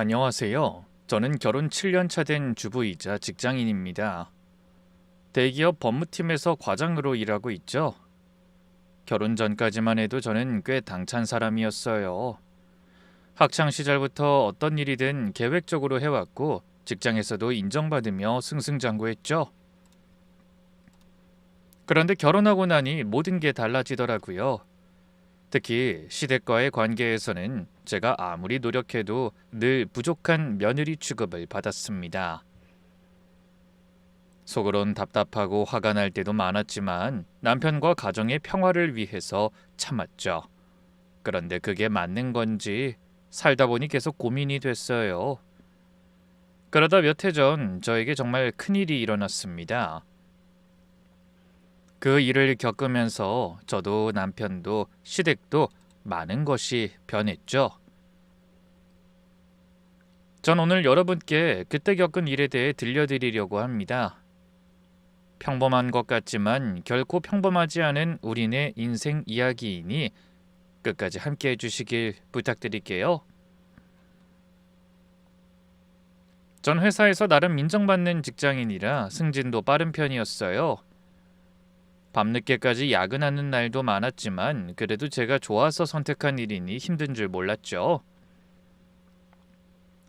안녕하세요. 저는 결혼 7년 차 된 주부이자 직장인입니다. 대기업 법무팀에서 과장으로 일하고 있죠. 결혼 전까지만 해도 저는 꽤 당찬 사람이었어요. 학창 시절부터 어떤 일이든 계획적으로 해왔고 직장에서도 인정받으며 승승장구했죠. 그런데 결혼하고 나니 모든 게 달라지더라고요. 특히 시댁과의 관계에서는 제가 아무리 노력해도 늘 부족한 며느리 취급을 받았습니다. 속으론 답답하고 화가 날 때도 많았지만 남편과 가정의 평화를 위해서 참았죠. 그런데 그게 맞는 건지 살다 보니 계속 고민이 됐어요. 그러다 몇 해 전 저에게 정말 큰일이 일어났습니다. 그 일을 겪으면서 저도 남편도 시댁도 많은 것이 변했죠. 전 오늘 여러분께 그때 겪은 일에 대해 들려드리려고 합니다. 평범한 것 같지만 결코 평범하지 않은 우리네 인생 이야기이니 끝까지 함께 해주시길 부탁드릴게요. 전 회사에서 나름 인정받는 직장인이라 승진도 빠른 편이었어요. 밤늦게까지 야근하는 날도 많았지만 그래도 제가 좋아서 선택한 일이니 힘든 줄 몰랐죠.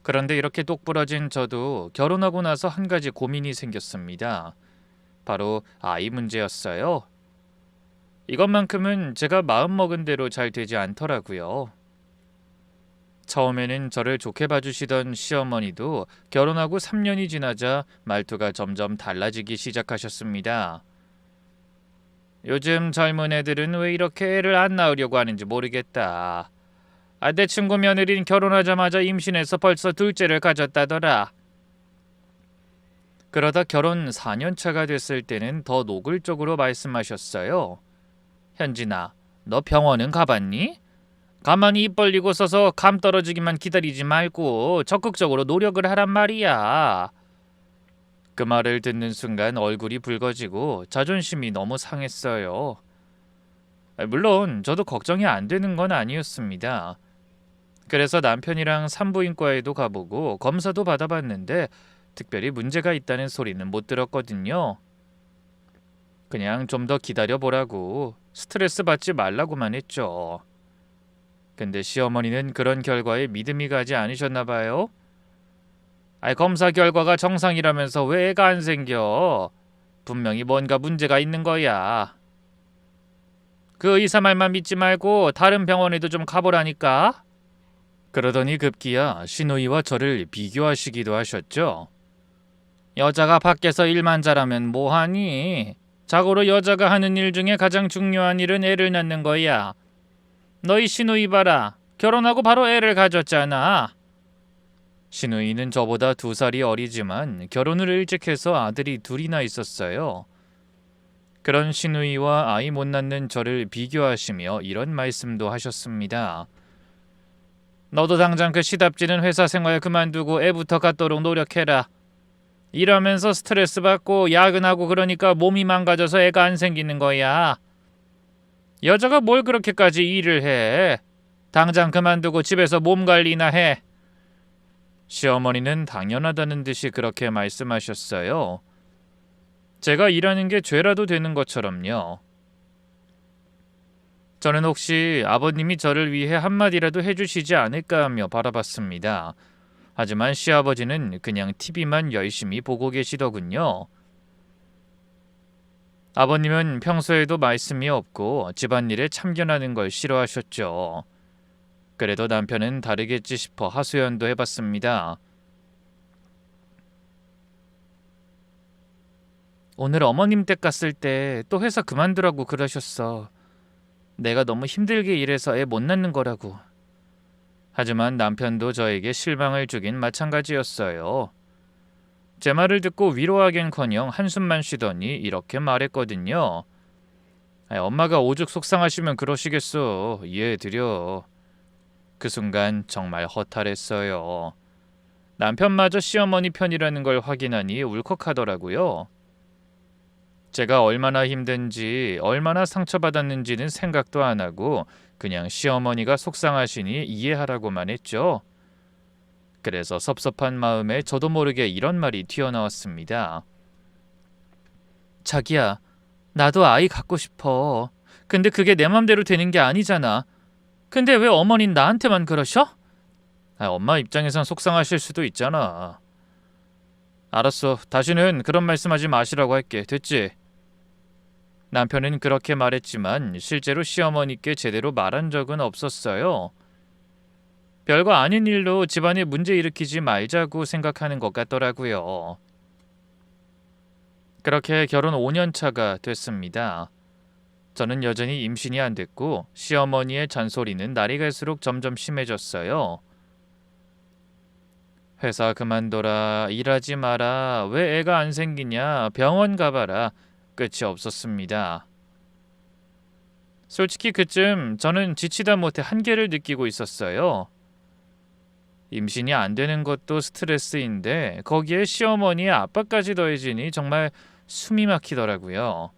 그런데 이렇게 똑부러진 저도 결혼하고 나서 한 가지 고민이 생겼습니다. 바로 아이 문제였어요. 이것만큼은 제가 마음먹은 대로 잘 되지 않더라고요. 처음에는 저를 좋게 봐주시던 시어머니도 결혼하고 3년이 지나자 말투가 점점 달라지기 시작하셨습니다. 요즘 젊은 애들은 왜 이렇게 애를 안 낳으려고 하는지 모르겠다. 내 친구 며느리는 결혼하자마자 임신해서 벌써 둘째를 가졌다더라. 그러다 결혼 4년 차가 됐을 때는 더 노골적으로 말씀하셨어요. 현진아, 너 병원은 가봤니? 가만히 입 벌리고 서서 감 떨어지기만 기다리지 말고 적극적으로 노력을 하란 말이야. 그 말을 듣는 순간 얼굴이 붉어지고 자존심이 너무 상했어요. 물론 저도 걱정이 안 되는 건 아니었습니다. 그래서 남편이랑 산부인과에도 가보고 검사도 받아봤는데 특별히 문제가 있다는 소리는 못 들었거든요. 그냥 좀 더 기다려보라고 스트레스 받지 말라고만 했죠. 근데 시어머니는 그런 결과에 믿음이 가지 않으셨나 봐요. 검사 결과가 정상이라면서 왜 애가 안 생겨? 분명히 뭔가 문제가 있는 거야. 그 의사 말만 믿지 말고 다른 병원에도 좀 가보라니까. 그러더니 급기야 시누이와 저를 비교하시기도 하셨죠. 여자가 밖에서 일만 잘하면 뭐하니? 자고로 여자가 하는 일 중에 가장 중요한 일은 애를 낳는 거야. 너희 시누이 봐라. 결혼하고 바로 애를 가졌잖아. 시누이는 저보다 2살이 어리지만 결혼을 일찍 해서 아들이 둘이나 있었어요. 그런 시누이와 아이 못 낳는 저를 비교하시며 이런 말씀도 하셨습니다. 너도 당장 그 시답지는 회사 생활 그만두고 애부터 갖도록 노력해라. 일하면서 스트레스 받고 야근하고 그러니까 몸이 망가져서 애가 안 생기는 거야. 여자가 뭘 그렇게까지 일을 해. 당장 그만두고 집에서 몸 관리나 해. 시어머니는 당연하다는 듯이 그렇게 말씀하셨어요. 제가 일하는 게 죄라도 되는 것처럼요. 저는 혹시 아버님이 저를 위해 한마디라도 해주시지 않을까 하며 바라봤습니다. 하지만 시아버지는 그냥 TV만 열심히 보고 계시더군요. 아버님은 평소에도 말씀이 없고 집안일에 참견하는 걸 싫어하셨죠. 그래도 남편은 다르겠지 싶어 하소연도 해봤습니다. 오늘 어머님 댁 갔을 때 또 회사 그만두라고 그러셨어. 내가 너무 힘들게 일해서 애 못 낳는 거라고. 하지만 남편도 저에게 실망을 주긴 마찬가지였어요. 제 말을 듣고 위로하긴커녕 한숨만 쉬더니 이렇게 말했거든요. 엄마가 오죽 속상하시면 그러시겠어. 이해해드려. 그 순간 정말 허탈했어요. 남편마저 시어머니 편이라는 걸 확인하니 울컥하더라고요. 제가 얼마나 힘든지 얼마나 상처받았는지는 생각도 안 하고 그냥 시어머니가 속상하시니 이해하라고만 했죠. 그래서 섭섭한 마음에 저도 모르게 이런 말이 튀어나왔습니다. 자기야, 나도 아이 갖고 싶어. 근데 그게 내 맘대로 되는 게 아니잖아. 근데 왜 어머닌 나한테만 그러셔? 엄마 입장에선 속상하실 수도 있잖아. 알았어. 다시는 그런 말씀하지 마시라고 할게. 됐지? 남편은 그렇게 말했지만 실제로 시어머니께 제대로 말한 적은 없었어요. 별거 아닌 일로 집안에 문제 일으키지 말자고 생각하는 것 같더라고요. 그렇게 결혼 5년 차가 됐습니다. 저는 여전히 임신이 안 됐고 시어머니의 잔소리는 날이 갈수록 점점 심해졌어요. 회사 그만둬라, 일하지 마라, 왜 애가 안 생기냐, 병원 가봐라. 끝이 없었습니다. 솔직히 그쯤 저는 지치다 못해 한계를 느끼고 있었어요. 임신이 안 되는 것도 스트레스인데 거기에 시어머니의 압박까지 더해지니 정말 숨이 막히더라고요.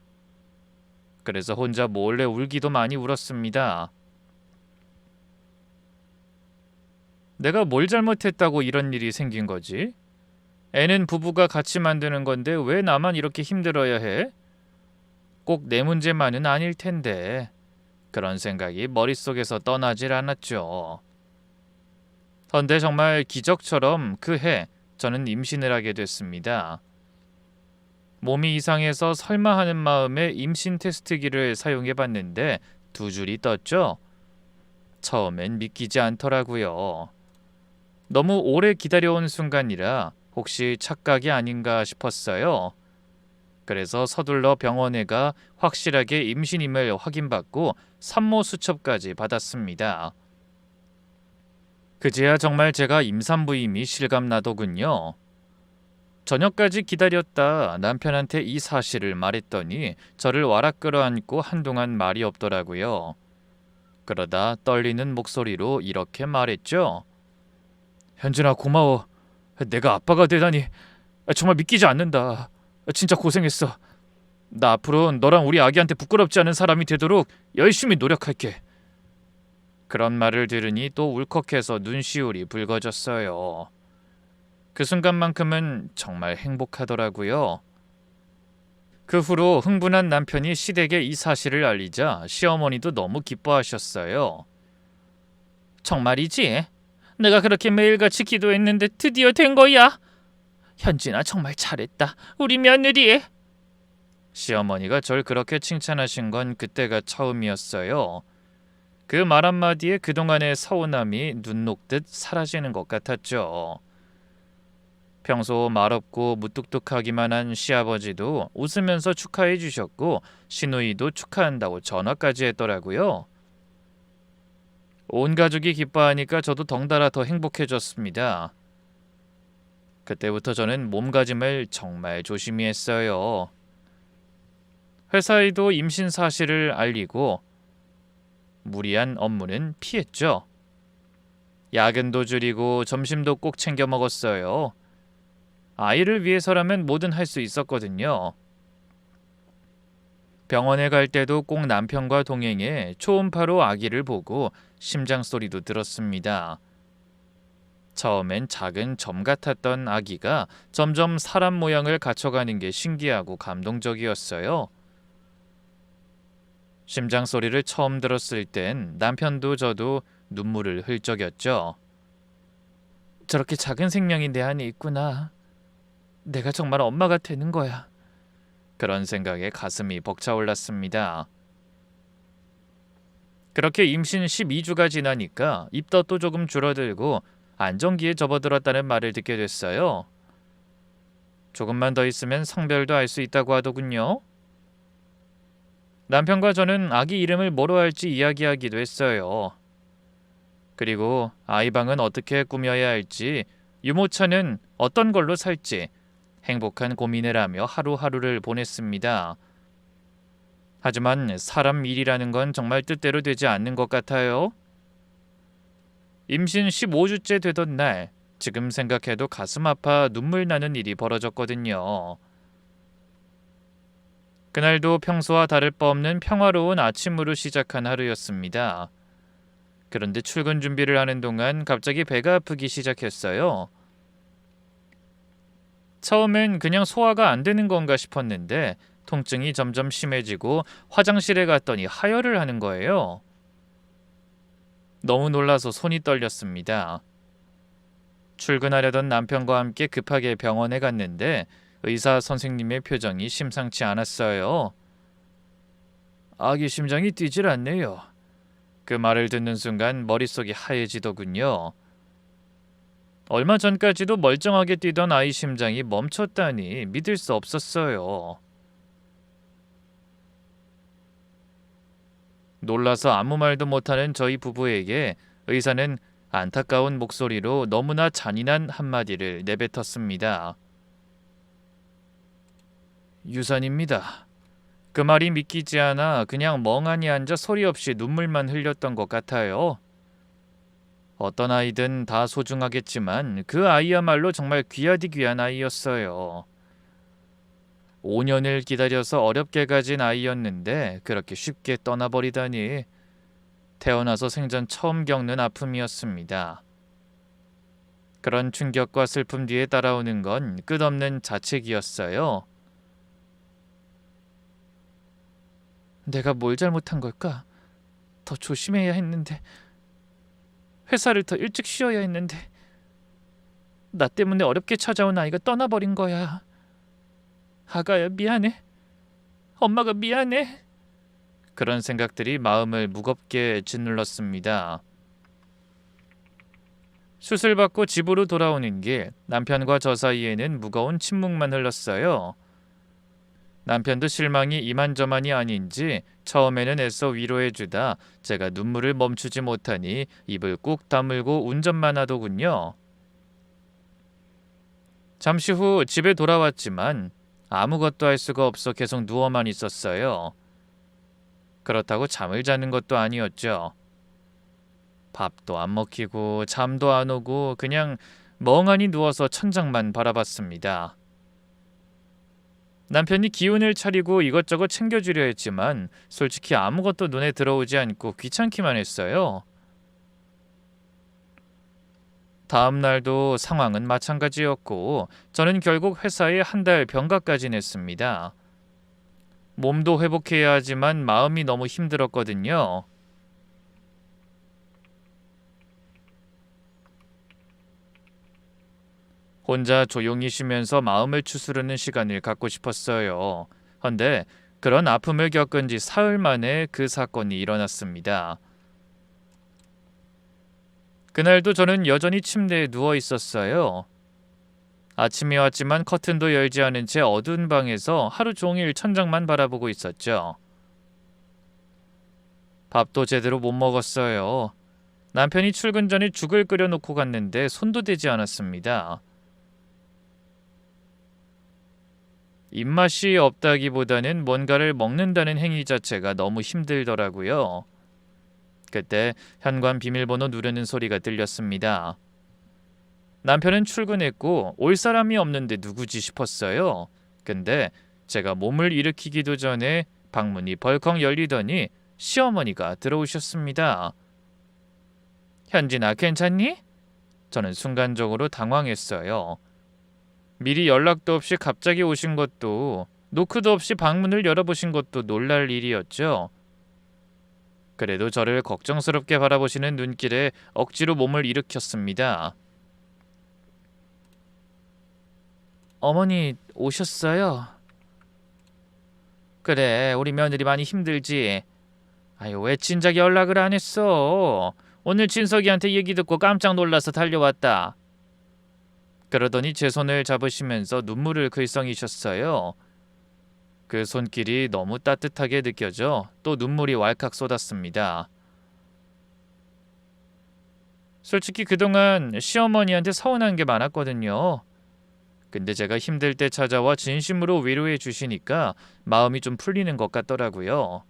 그래서 혼자 몰래 울기도 많이 울었습니다. 내가 뭘 잘못했다고 이런 일이 생긴 거지? 애는 부부가 같이 만드는 건데 왜 나만 이렇게 힘들어야 해? 꼭 내 문제만은 아닐 텐데. 그런 생각이 머릿속에서 떠나질 않았죠. 그런데 정말 기적처럼 그 해 저는 임신을 하게 됐습니다. 몸이 이상해서 설마 하는 마음에 임신 테스트기를 사용해 봤는데 2줄이 떴죠. 처음엔 믿기지 않더라고요. 너무 오래 기다려온 순간이라 혹시 착각이 아닌가 싶었어요. 그래서 서둘러 병원에 가 확실하게 임신임을 확인받고 산모 수첩까지 받았습니다. 그제야 정말 제가 임산부임이 실감나더군요. 저녁까지 기다렸다 남편한테 이 사실을 말했더니 저를 와락 끌어안고 한동안 말이 없더라고요. 그러다 떨리는 목소리로 이렇게 말했죠. 현진아, 고마워. 내가 아빠가 되다니 정말 믿기지 않는다. 진짜 고생했어. 나 앞으로 너랑 우리 아기한테 부끄럽지 않은 사람이 되도록 열심히 노력할게. 그런 말을 들으니 또 울컥해서 눈시울이 붉어졌어요. 그 순간만큼은 정말 행복하더라고요. 그 후로 흥분한 남편이 시댁에 이 사실을 알리자 시어머니도 너무 기뻐하셨어요. 정말이지? 내가 그렇게 매일같이 기도했는데 드디어 된 거야? 현진아, 정말 잘했다. 우리 며느리. 시어머니가 절 그렇게 칭찬하신 건 그때가 처음이었어요. 그 말 한마디에 그동안의 서운함이 눈 녹듯 사라지는 것 같았죠. 평소 말없고 무뚝뚝하기만 한 시아버지도 웃으면서 축하해 주셨고 시누이도 축하한다고 전화까지 했더라고요. 온 가족이 기뻐하니까 저도 덩달아 더 행복해졌습니다. 그때부터 저는 몸가짐을 정말 조심히 했어요. 회사에도 임신 사실을 알리고 무리한 업무는 피했죠. 야근도 줄이고 점심도 꼭 챙겨 먹었어요. 아이를 위해서라면 뭐든 할 수 있었거든요. 병원에 갈 때도 꼭 남편과 동행해 초음파로 아기를 보고 심장 소리도 들었습니다. 처음엔 작은 점 같았던 아기가 점점 사람 모양을 갖춰가는 게 신기하고 감동적이었어요. 심장 소리를 처음 들었을 땐 남편도 저도 눈물을 흘적였죠. 저렇게 작은 생명이 내 안에 있구나. 내가 정말 엄마가 되는 거야. 그런 생각에 가슴이 벅차올랐습니다. 그렇게 임신 12주가 지나니까 입덧도 조금 줄어들고 안정기에 접어들었다는 말을 듣게 됐어요. 조금만 더 있으면 성별도 알 수 있다고 하더군요. 남편과 저는 아기 이름을 뭐로 할지 이야기하기도 했어요. 그리고 아이방은 어떻게 꾸며야 할지, 유모차는 어떤 걸로 살지 행복한 고민을 하며 하루하루를 보냈습니다. 하지만 사람 일이라는 건 정말 뜻대로 되지 않는 것 같아요. 임신 15주째 되던 날, 지금 생각해도 가슴 아파 눈물 나는 일이 벌어졌거든요. 그날도 평소와 다를 바 없는 평화로운 아침으로 시작한 하루였습니다. 그런데 출근 준비를 하는 동안 갑자기 배가 아프기 시작했어요. 처음엔 그냥 소화가 안 되는 건가 싶었는데 통증이 점점 심해지고 화장실에 갔더니 하혈을 하는 거예요. 너무 놀라서 손이 떨렸습니다. 출근하려던 남편과 함께 급하게 병원에 갔는데 의사 선생님의 표정이 심상치 않았어요. 아기 심장이 뛰질 않네요. 그 말을 듣는 순간 머릿속이 하얘지더군요. 얼마 전까지도 멀쩡하게 뛰던 아이 심장이 멈췄다니 믿을 수 없었어요. 놀라서 아무 말도 못하는 저희 부부에게 의사는 안타까운 목소리로 너무나 잔인한 한마디를 내뱉었습니다. 유산입니다. 그 말이 믿기지 않아 그냥 멍하니 앉아 소리 없이 눈물만 흘렸던 것 같아요. 어떤 아이든 다 소중하겠지만 그 아이야말로 정말 귀하디 귀한 아이였어요. 5년을 기다려서 어렵게 가진 아이였는데 그렇게 쉽게 떠나버리다니 태어나서 생전 처음 겪는 아픔이었습니다. 그런 충격과 슬픔 뒤에 따라오는 건 끝없는 자책이었어요. 내가 뭘 잘못한 걸까? 더 조심해야 했는데, 회사를 더 일찍 쉬어야 했는데, 나 때문에 어렵게 찾아온 아이가 떠나버린 거야. 아가야 미안해. 엄마가 미안해. 그런 생각들이 마음을 무겁게 짓눌렀습니다. 수술받고 집으로 돌아오는 길, 남편과 저 사이에는 무거운 침묵만 흘렀어요. 남편도 실망이 이만저만이 아닌지 처음에는 애써 위로해주다 제가 눈물을 멈추지 못하니 입을 꾹 다물고 운전만 하더군요. 잠시 후 집에 돌아왔지만 아무것도 할 수가 없어 계속 누워만 있었어요. 그렇다고 잠을 자는 것도 아니었죠. 밥도 안 먹히고 잠도 안 오고 그냥 멍하니 누워서 천장만 바라봤습니다. 남편이 기운을 차리고 이것저것 챙겨주려 했지만 솔직히 아무것도 눈에 들어오지 않고 귀찮기만 했어요. 다음 날도 상황은 마찬가지였고 저는 결국 회사에 한 달 병가까지 냈습니다. 몸도 회복해야 하지만 마음이 너무 힘들었거든요. 혼자 조용히 쉬면서 마음을 추스르는 시간을 갖고 싶었어요. 헌데 그런 아픔을 겪은 지 사흘 만에 그 사건이 일어났습니다. 그날도 저는 여전히 침대에 누워 있었어요. 아침이 왔지만 커튼도 열지 않은 채 어두운 방에서 하루 종일 천장만 바라보고 있었죠. 밥도 제대로 못 먹었어요. 남편이 출근 전에 죽을 끓여놓고 갔는데 손도 대지 않았습니다. 입맛이 없다기보다는 뭔가를 먹는다는 행위 자체가 너무 힘들더라고요. 그때 현관 비밀번호 누르는 소리가 들렸습니다. 남편은 출근했고 올 사람이 없는데 누구지 싶었어요. 근데 제가 몸을 일으키기도 전에 방문이 벌컥 열리더니 시어머니가 들어오셨습니다. 현진아, 괜찮니? 저는 순간적으로 당황했어요. 미리 연락도 없이 갑자기 오신 것도 노크도 없이 방문을 열어보신 것도 놀랄 일이었죠. 그래도 저를 걱정스럽게 바라보시는 눈길에 억지로 몸을 일으켰습니다. 어머니 오셨어요? 그래, 우리 며느리 많이 힘들지. 아유, 왜 진작 연락을 안 했어? 오늘 진석이한테 얘기 듣고 깜짝 놀라서 달려왔다. 그러더니 제 손을 잡으시면서 눈물을 글썽이셨어요. 그 손길이 너무 따뜻하게 느껴져 또 눈물이 왈칵 쏟았습니다. 솔직히 그동안 시어머니한테 서운한 게 많았거든요. 근데 제가 힘들 때 찾아와 진심으로 위로해 주시니까 마음이 좀 풀리는 것 같더라고요.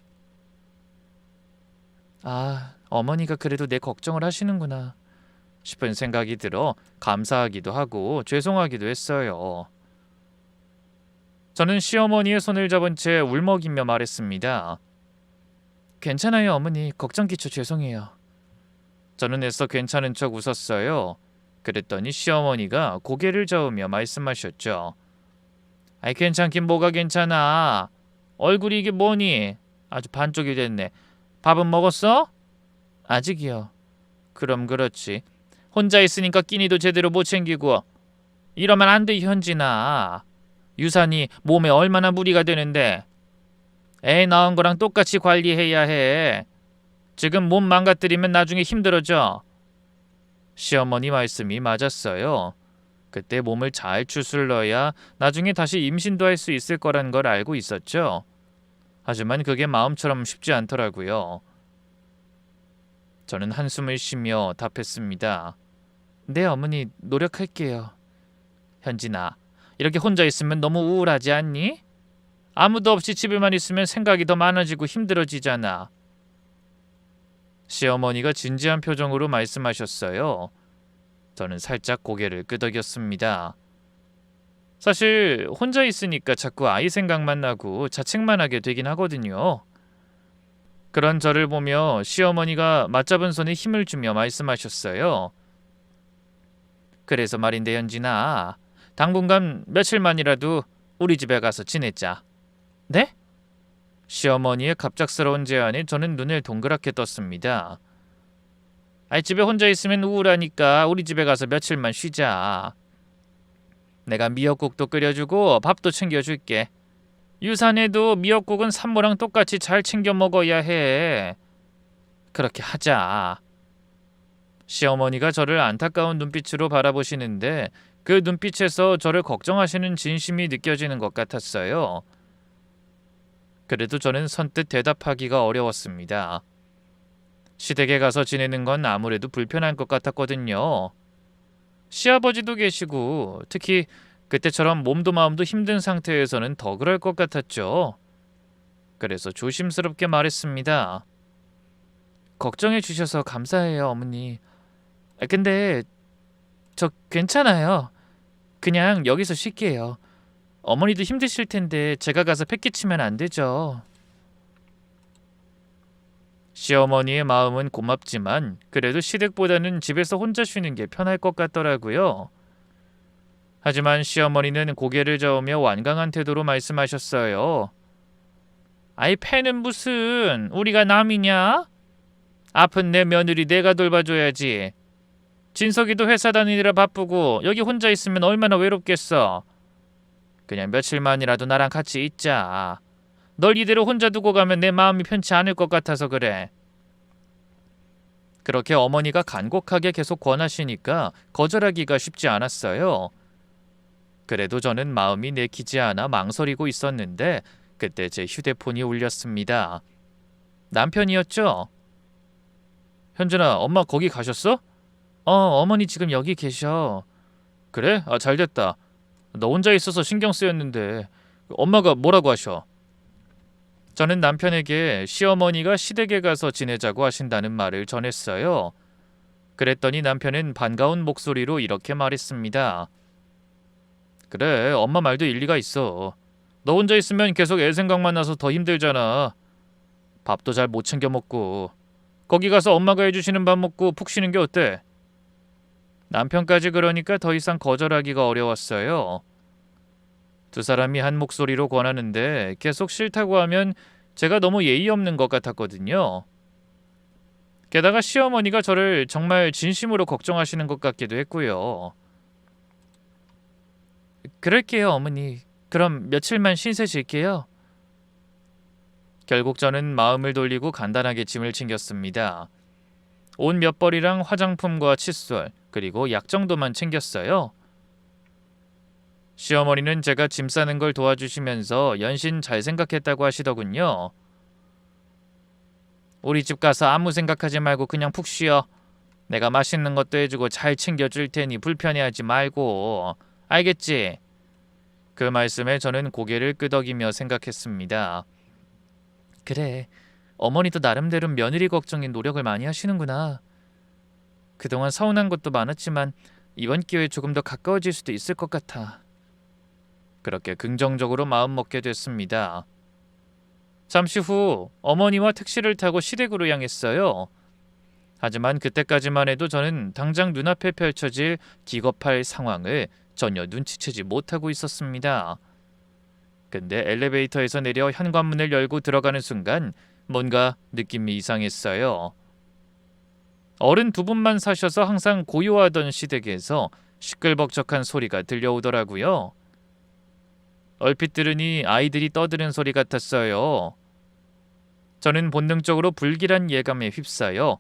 아, 어머니가 그래도 내 걱정을 하시는구나 싶은 생각이 들어 감사하기도 하고 죄송하기도 했어요. 저는 시어머니의 손을 잡은 채 울먹이며 말했습니다. 괜찮아요, 어머니. 걱정 끼쳐 죄송해요. 저는 애써 괜찮은 척 웃었어요. 그랬더니 시어머니가 고개를 저으며 말씀하셨죠. 아이 괜찮긴 뭐가 괜찮아. 얼굴이 이게 뭐니? 아주 반쪽이 됐네. 밥은 먹었어? 아직이요. 그럼 그렇지. 혼자 있으니까 끼니도 제대로 못 챙기고. 이러면 안 돼, 현진아. 유산이 몸에 얼마나 무리가 되는데. 애 낳은 거랑 똑같이 관리해야 해. 지금 몸 망가뜨리면 나중에 힘들어져. 시어머니 말씀이 맞았어요. 그때 몸을 잘 추슬러야 나중에 다시 임신도 할 수 있을 거란 걸 알고 있었죠. 하지만 그게 마음처럼 쉽지 않더라고요. 저는 한숨을 쉬며 답했습니다. 네, 어머니, 노력할게요. 현진아, 이렇게 혼자 있으면 너무 우울하지 않니? 아무도 없이 집에만 있으면 생각이 더 많아지고 힘들어지잖아. 시어머니가 진지한 표정으로 말씀하셨어요. 저는 살짝 고개를 끄덕였습니다. 사실 혼자 있으니까 자꾸 아이 생각만 나고 자책만 하게 되긴 하거든요. 그런 저를 보며 시어머니가 맞잡은 손에 힘을 주며 말씀하셨어요. 그래서 말인데 현진아, 당분간 며칠만이라도 우리 집에 가서 지내자. 네? 시어머니의 갑작스러운 제안에 저는 눈을 동그랗게 떴습니다. 아이 집에 혼자 있으면 우울하니까 우리 집에 가서 며칠만 쉬자. 내가 미역국도 끓여주고 밥도 챙겨줄게. 유산에도 미역국은 산모랑 똑같이 잘 챙겨 먹어야 해. 그렇게 하자. 시어머니가 저를 안타까운 눈빛으로 바라보시는데 그 눈빛에서 저를 걱정하시는 진심이 느껴지는 것 같았어요. 그래도 저는 선뜻 대답하기가 어려웠습니다. 시댁에 가서 지내는 건 아무래도 불편할 것 같았거든요. 시아버지도 계시고 특히 그때처럼 몸도 마음도 힘든 상태에서는 더 그럴 것 같았죠. 그래서 조심스럽게 말했습니다. 걱정해 주셔서 감사해요, 어머니. 근데 저 괜찮아요. 그냥 여기서 쉴게요. 어머니도 힘드실 텐데 제가 가서 패기치면 안 되죠. 시어머니의 마음은 고맙지만 그래도 시댁보다는 집에서 혼자 쉬는 게 편할 것 같더라고요. 하지만 시어머니는 고개를 저으며 완강한 태도로 말씀하셨어요. 아이 패는 무슨 우리가 남이냐? 아픈 내 며느리 내가 돌봐줘야지. 진석이도 회사 다니느라 바쁘고 여기 혼자 있으면 얼마나 외롭겠어. 그냥 며칠만이라도 나랑 같이 있자. 널 이대로 혼자 두고 가면 내 마음이 편치 않을 것 같아서 그래. 그렇게 어머니가 간곡하게 계속 권하시니까 거절하기가 쉽지 않았어요. 그래도 저는 마음이 내키지 않아 망설이고 있었는데 그때 제 휴대폰이 울렸습니다. 남편이었죠? 현준아, 엄마 거기 가셨어? 어머니 지금 여기 계셔. 그래? 잘됐다. 너 혼자 있어서 신경 쓰였는데 엄마가 뭐라고 하셔? 저는 남편에게 시어머니가 시댁에 가서 지내자고 하신다는 말을 전했어요. 그랬더니 남편은 반가운 목소리로 이렇게 말했습니다. 그래, 엄마 말도 일리가 있어. 너 혼자 있으면 계속 애 생각만 나서 더 힘들잖아. 밥도 잘 못 챙겨 먹고. 거기 가서 엄마가 해주시는 밥 먹고 푹 쉬는 게 어때? 남편까지 그러니까 더 이상 거절하기가 어려웠어요. 두 사람이 한 목소리로 권하는데 계속 싫다고 하면 제가 너무 예의 없는 것 같았거든요. 게다가 시어머니가 저를 정말 진심으로 걱정하시는 것 같기도 했고요. 그럴게요, 어머니. 그럼 며칠만 신세 질게요. 결국 저는 마음을 돌리고 간단하게 짐을 챙겼습니다. 옷 몇 벌이랑 화장품과 칫솔, 그리고 약 정도만 챙겼어요. 시어머니는 제가 짐 싸는 걸 도와주시면서 연신 잘 생각했다고 하시더군요. 우리 집 가서 아무 생각하지 말고 그냥 푹 쉬어. 내가 맛있는 것도 해주고 잘 챙겨줄 테니 불편해하지 말고. 알겠지? 그 말씀에 저는 고개를 끄덕이며 생각했습니다. 그래, 어머니도 나름대로 며느리 걱정에 노력을 많이 하시는구나. 그동안 서운한 것도 많았지만 이번 기회에 조금 더 가까워질 수도 있을 것 같아. 그렇게 긍정적으로 마음먹게 됐습니다. 잠시 후 어머니와 택시를 타고 시댁으로 향했어요. 하지만 그때까지만 해도 저는 당장 눈앞에 펼쳐질 기겁할 상황을 전혀 눈치채지 못하고 있었습니다. 근데 엘리베이터에서 내려 현관문을 열고 들어가는 순간 뭔가 느낌이 이상했어요. 어른 두 분만 사셔서 항상 고요하던 시댁에서 시끌벅적한 소리가 들려오더라고요. 얼핏 들으니 아이들이 떠드는 소리 같았어요. 저는 본능적으로 불길한 예감에 휩싸여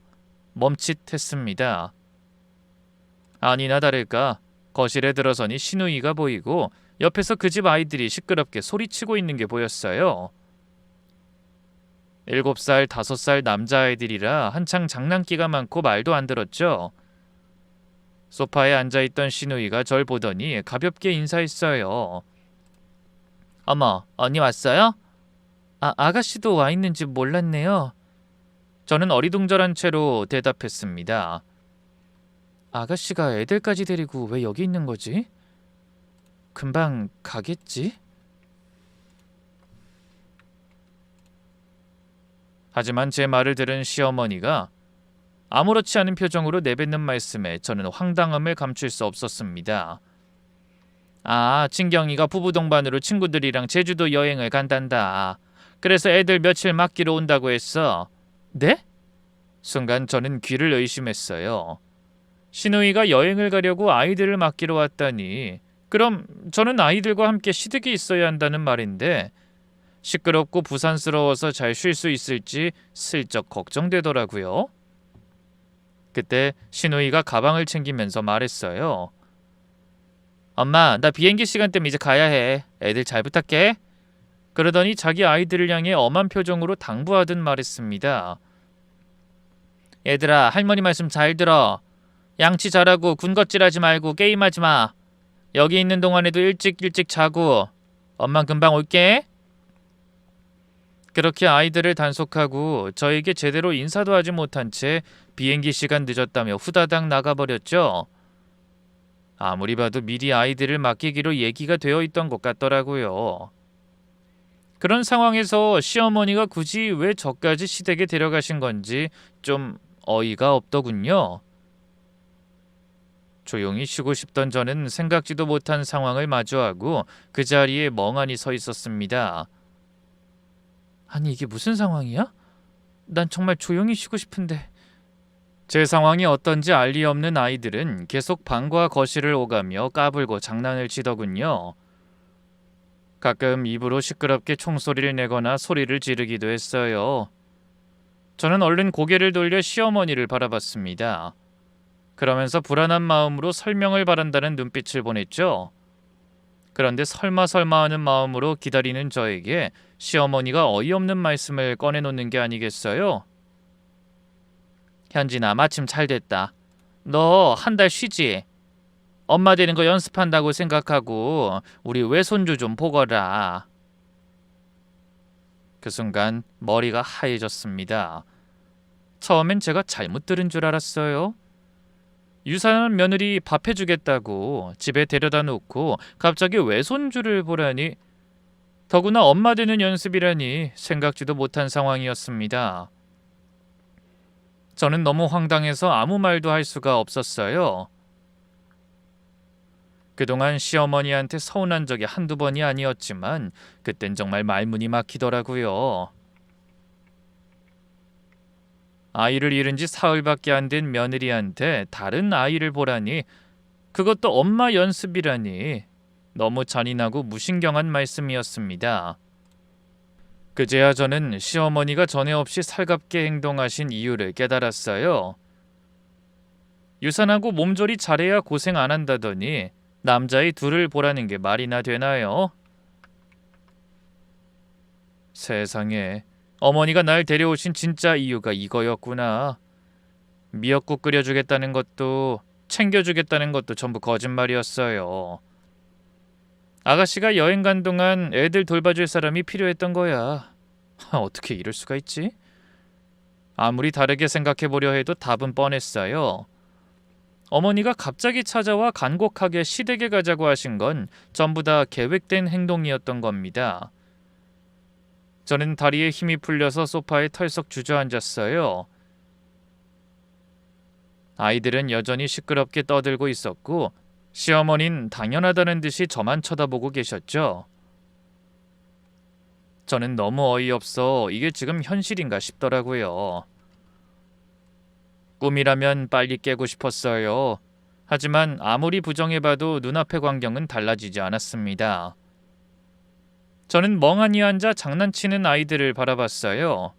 멈칫했습니다. 아니나 다를까 거실에 들어서니 시누이가 보이고 옆에서 그 집 아이들이 시끄럽게 소리치고 있는 게 보였어요. 7살, 5살 남자아이들이라 한창 장난기가 많고 말도 안 들었죠. 소파에 앉아있던 시누이가 절 보더니 가볍게 인사했어요. 어머, 언니 왔어요? 아가씨도 와 있는지 몰랐네요. 저는 어리둥절한 채로 대답했습니다. 아가씨가 애들까지 데리고 왜 여기 있는 거지? 금방 가겠지? 하지만 제 말을 들은 시어머니가 아무렇지 않은 표정으로 내뱉는 말씀에 저는 황당함을 감출 수 없었습니다. 친경이가 부부 동반으로 친구들이랑 제주도 여행을 간단다. 그래서 애들 며칠 맡기러 온다고 했어. 네? 순간 저는 귀를 의심했어요. 시누이가 여행을 가려고 아이들을 맡기러 왔다니 그럼 저는 아이들과 함께 시댁에 있어야 한다는 말인데 시끄럽고 부산스러워서 잘 쉴 수 있을지 슬쩍 걱정되더라고요. 그때 시누이가 가방을 챙기면서 말했어요. 엄마, 나 비행기 시간 때문에 이제 가야 해. 애들 잘 부탁해. 그러더니 자기 아이들을 향해 엄한 표정으로 당부하듯 말했습니다. 얘들아, 할머니 말씀 잘 들어. 양치 잘하고 군것질하지 말고 게임하지 마. 여기 있는 동안에도 일찍 자고. 엄만 금방 올게. 그렇게 아이들을 단속하고 저에게 제대로 인사도 하지 못한 채 비행기 시간 늦었다며 후다닥 나가버렸죠. 아무리 봐도 미리 아이들을 맡기기로 얘기가 되어 있던 것 같더라고요. 그런 상황에서 시어머니가 굳이 왜 저까지 시댁에 데려가신 건지 좀 어이가 없더군요. 조용히 쉬고 싶던 저는 생각지도 못한 상황을 마주하고 그 자리에 멍하니 서 있었습니다. 아니 이게 무슨 상황이야? 난 정말 조용히 쉬고 싶은데. 제 상황이 어떤지 알 리 없는 아이들은 계속 방과 거실을 오가며 까불고 장난을 치더군요. 가끔 입으로 시끄럽게 총소리를 내거나 소리를 지르기도 했어요. 저는 얼른 고개를 돌려 시어머니를 바라봤습니다. 그러면서 불안한 마음으로 설명을 바란다는 눈빛을 보냈죠. 그런데 설마 하는 마음으로 기다리는 저에게 시어머니가 어이없는 말씀을 꺼내놓는 게 아니겠어요? 현진아, 마침 잘 됐다. 너 한 달 쉬지? 엄마 되는 거 연습한다고 생각하고 우리 외손주 좀 보거라. 그 순간 머리가 하얘졌습니다. 처음엔 제가 잘못 들은 줄 알았어요. 유산한 며느리 밥 해주겠다고 집에 데려다 놓고 갑자기 외손주를 보라니, 더구나 엄마 되는 연습이라니 생각지도 못한 상황이었습니다. 저는 너무 황당해서 아무 말도 할 수가 없었어요. 그동안 시어머니한테 서운한 적이 한두 번이 아니었지만 그땐 정말 말문이 막히더라고요. 아이를 잃은 지 사흘밖에 안 된 며느리한테 다른 아이를 보라니, 그것도 엄마 연습이라니 너무 잔인하고 무신경한 말씀이었습니다. 그제야 저는 시어머니가 전에 없이 살갑게 행동하신 이유를 깨달았어요. 유산하고 몸조리 잘해야 고생 안 한다더니 남자의 둘을 보라는 게 말이나 되나요? 세상에, 어머니가 날 데려오신 진짜 이유가 이거였구나. 미역국 끓여주겠다는 것도 챙겨주겠다는 것도 전부 거짓말이었어요. 아가씨가 여행 간 동안 애들 돌봐줄 사람이 필요했던 거야. 어떻게 이럴 수가 있지? 아무리 다르게 생각해보려 해도 답은 뻔했어요. 어머니가 갑자기 찾아와 간곡하게 시댁에 가자고 하신 건 전부 다 계획된 행동이었던 겁니다. 저는 다리에 힘이 풀려서 소파에 털썩 주저앉았어요. 아이들은 여전히 시끄럽게 떠들고 있었고 시어머니는 당연하다는 듯이 저만 쳐다보고 계셨죠. 저는 너무 어이없어 이게 지금 현실인가 싶더라고요. 꿈이라면 빨리 깨고 싶었어요. 하지만 아무리 부정해봐도 눈앞의 광경은 달라지지 않았습니다. 저는 멍하니 앉아 장난치는 아이들을 바라봤어요.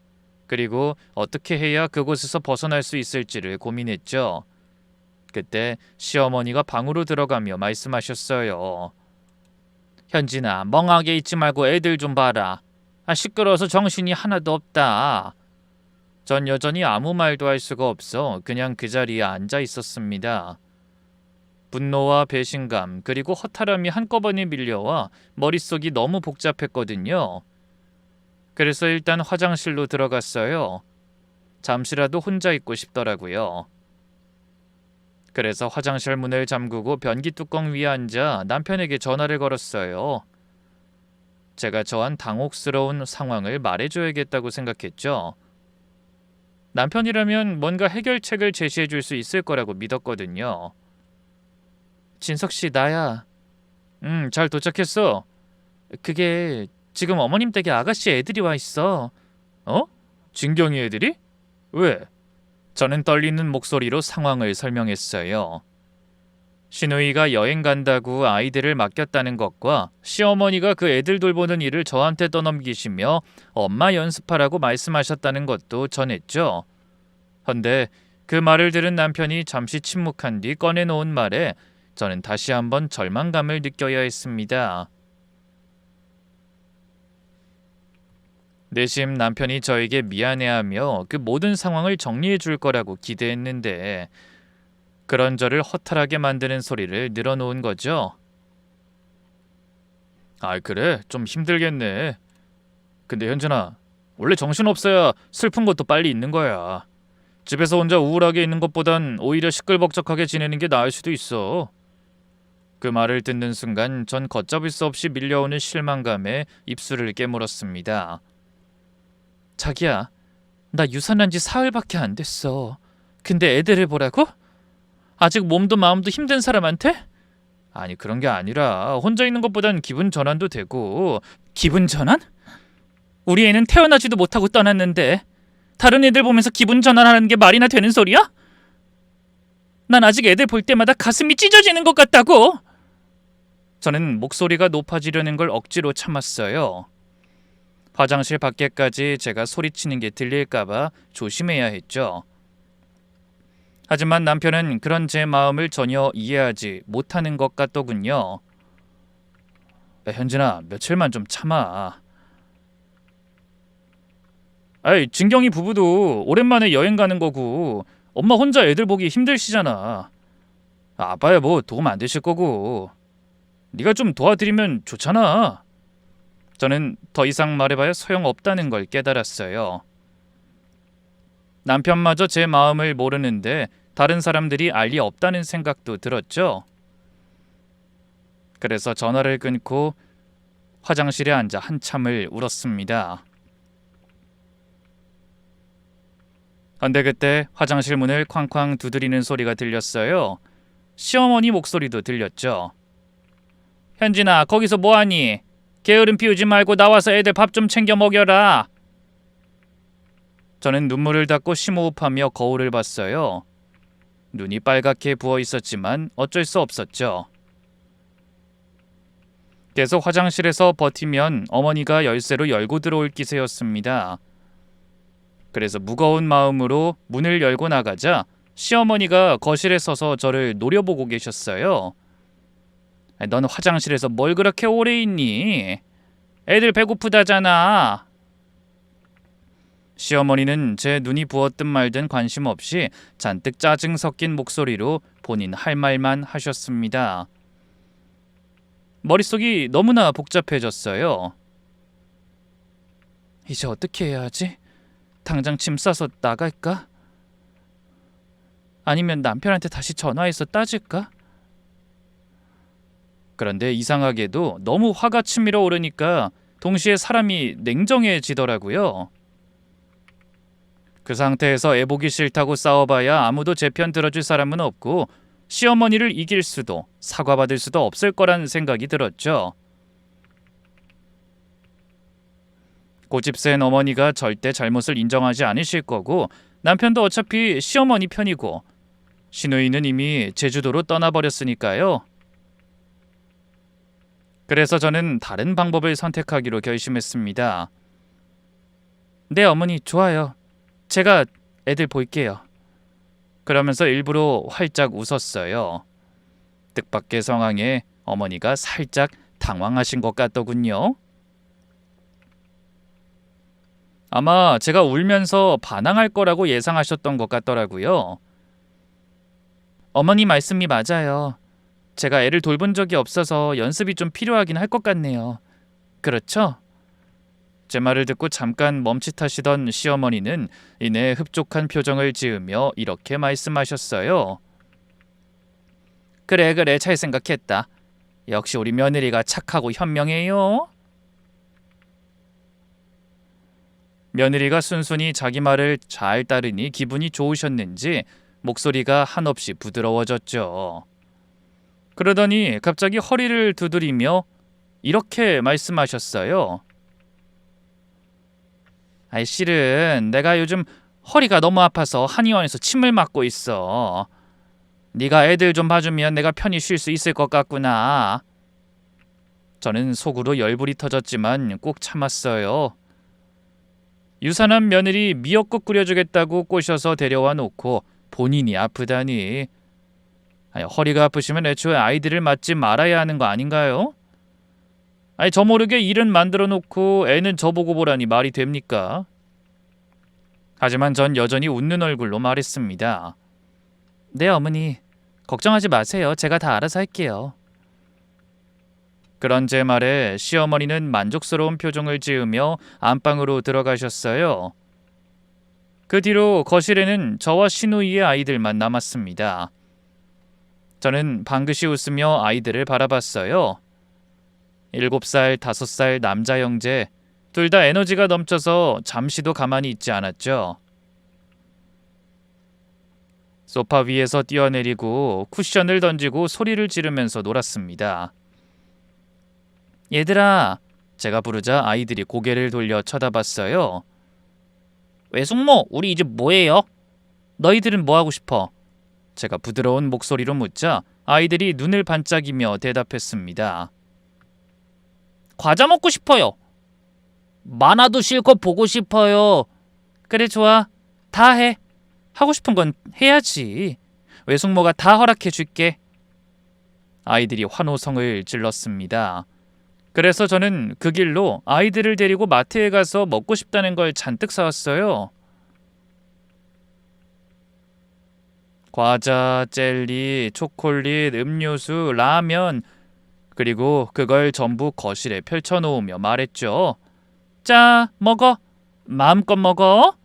그리고 어떻게 해야 그곳에서 벗어날 수 있을지를 고민했죠. 그때 시어머니가 방으로 들어가며 말씀하셨어요. 현진아, 멍하게 있지 말고 애들 좀 봐라. 시끄러워서 정신이 하나도 없다. 전 여전히 아무 말도 할 수가 없어 그냥 그 자리에 앉아 있었습니다. 분노와 배신감 그리고 허탈함이 한꺼번에 밀려와 머릿속이 너무 복잡했거든요. 그래서 일단 화장실로 들어갔어요. 잠시라도 혼자 있고 싶더라고요. 그래서 화장실 문을 잠그고 변기 뚜껑 위에 앉아 남편에게 전화를 걸었어요. 제가 저한 당혹스러운 상황을 말해줘야겠다고 생각했죠. 남편이라면 뭔가 해결책을 제시해 줄 수 있을 거라고 믿었거든요. 진석 씨, 나야. 잘 도착했어. 그게 지금 어머님 댁에 아가씨 애들이 와 있어. 어? 진경이 애들이? 왜? 저는 떨리는 목소리로 상황을 설명했어요. 시누이가 여행 간다고 아이들을 맡겼다는 것과 시어머니가 그 애들 돌보는 일을 저한테 떠넘기시며 엄마 연습하라고 말씀하셨다는 것도 전했죠. 헌데 그 말을 들은 남편이 잠시 침묵한 뒤 꺼내놓은 말에 저는 다시 한번 절망감을 느껴야 했습니다. 내심 남편이 저에게 미안해하며 그 모든 상황을 정리해 줄 거라고 기대했는데 그런 저를 허탈하게 만드는 소리를 늘어놓은 거죠. 그래? 좀 힘들겠네. 근데 현진아, 원래 정신없어야 슬픈 것도 빨리 있는 거야. 집에서 혼자 우울하게 있는 것보단 오히려 시끌벅적하게 지내는 게 나을 수도 있어. 그 말을 듣는 순간 전 걷잡을 수 없이 밀려오는 실망감에 입술을 깨물었습니다. 자기야, 나 유산한 지 사흘밖에 안 됐어. 근데 애들을 보라고? 아직 몸도 마음도 힘든 사람한테? 아니, 그런 게 아니라 혼자 있는 것보단 기분 전환도 되고. 기분 전환? 우리 애는 태어나지도 못하고 떠났는데 다른 애들 보면서 기분 전환하는 게 말이나 되는 소리야? 난 아직 애들 볼 때마다 가슴이 찢어지는 것 같다고. 저는 목소리가 높아지려는 걸 억지로 참았어요. 화장실 밖에까지 제가 소리치는 게 들릴까봐 조심해야 했죠. 하지만 남편은 그런 제 마음을 전혀 이해하지 못하는 것 같더군요. 현진아, 며칠만 좀 참아. 진경이 부부도 오랜만에 여행 가는 거고 엄마 혼자 애들 보기 힘드시잖아. 아빠야 뭐 도움 안 되실 거고. 네가 좀 도와드리면 좋잖아. 저는 더 이상 말해봐야 소용없다는 걸 깨달았어요. 남편마저 제 마음을 모르는데 다른 사람들이 알 리 없다는 생각도 들었죠. 그래서 전화를 끊고 화장실에 앉아 한참을 울었습니다. 근데 그때 화장실 문을 쾅쾅 두드리는 소리가 들렸어요. 시어머니 목소리도 들렸죠. 현진아, 거기서 뭐하니? 게으름 피우지 말고 나와서 애들 밥 좀 챙겨 먹여라. 저는 눈물을 닦고 심호흡하며 거울을 봤어요. 눈이 빨갛게 부어 있었지만 어쩔 수 없었죠. 계속 화장실에서 버티면 어머니가 열쇠로 열고 들어올 기세였습니다. 그래서 무거운 마음으로 문을 열고 나가자 시어머니가 거실에 서서 저를 노려보고 계셨어요. 넌 화장실에서 뭘 그렇게 오래 있니? 애들 배고프다잖아. 시어머니는 제 눈이 부었든 말든 관심 없이 잔뜩 짜증 섞인 목소리로 본인 할 말만 하셨습니다. 머릿속이 너무나 복잡해졌어요. 이제 어떻게 해야 하지? 당장 짐 싸서 나갈까? 아니면 남편한테 다시 전화해서 따질까? 그런데 이상하게도 너무 화가 치밀어 오르니까 동시에 사람이 냉정해지더라고요. 그 상태에서 애보기 싫다고 싸워봐야 아무도 제 편 들어줄 사람은 없고 시어머니를 이길 수도 사과받을 수도 없을 거란 생각이 들었죠. 고집센 어머니가 절대 잘못을 인정하지 않으실 거고 남편도 어차피 시어머니 편이고 시누이는 이미 제주도로 떠나버렸으니까요. 그래서 저는 다른 방법을 선택하기로 결심했습니다. 네, 어머니 좋아요. 제가 애들 볼게요. 그러면서 일부러 활짝 웃었어요. 뜻밖의 상황에 어머니가 살짝 당황하신 것 같더군요. 아마 제가 울면서 반항할 거라고 예상하셨던 것 같더라고요. 어머니 말씀이 맞아요. 제가 애를 돌본 적이 없어서 연습이 좀 필요하긴 할 것 같네요. 그렇죠? 제 말을 듣고 잠깐 멈칫하시던 시어머니는 이내 흡족한 표정을 지으며 이렇게 말씀하셨어요. 그래 잘 생각했다. 역시 우리 며느리가 착하고 현명해요. 며느리가 순순히 자기 말을 잘 따르니 기분이 좋으셨는지 목소리가 한없이 부드러워졌죠. 그러더니 갑자기 허리를 두드리며 이렇게 말씀하셨어요. 아이, 실은 내가 요즘 허리가 너무 아파서 한의원에서 침을 맞고 있어. 네가 애들 좀 봐주면 내가 편히 쉴 수 있을 것 같구나. 저는 속으로 열불이 터졌지만 꼭 참았어요. 유산한 며느리 미역국 끓여주겠다고 꼬셔서 데려와 놓고 본인이 아프다니. 아니, 허리가 아프시면 애초에 아이들을 맞지 말아야 하는 거 아닌가요? 아니, 저 모르게 일은 만들어 놓고 애는 저보고 보라니 말이 됩니까? 하지만 전 여전히 웃는 얼굴로 말했습니다. 네, 어머니. 걱정하지 마세요. 제가 다 알아서 할게요. 그런 제 말에 시어머니는 만족스러운 표정을 지으며 안방으로 들어가셨어요. 그 뒤로 거실에는 저와 시누이의 아이들만 남았습니다. 저는 방긋이 웃으며 아이들을 바라봤어요. 7살, 5살 남자 형제, 둘 다 에너지가 넘쳐서 잠시도 가만히 있지 않았죠. 소파 위에서 뛰어내리고 쿠션을 던지고 소리를 지르면서 놀았습니다. 얘들아, 제가 부르자 아이들이 고개를 돌려 쳐다봤어요. 외숙모, 우리 이제 뭐해요? 너희들은 뭐 하고 싶어? 제가 부드러운 목소리로 묻자 아이들이 눈을 반짝이며 대답했습니다. 과자 먹고 싶어요. 만화도 실컷 보고 싶어요. 그래, 좋아. 다 해. 하고 싶은 건 해야지. 외숙모가 다 허락해 줄게. 아이들이 환호성을 질렀습니다. 그래서 저는 그 길로 아이들을 데리고 마트에 가서 먹고 싶다는 걸 잔뜩 사왔어요. 과자, 젤리, 초콜릿, 음료수, 라면, 그리고 그걸 전부 거실에 펼쳐놓으며 말했죠. 자, 먹어. 마음껏 먹어.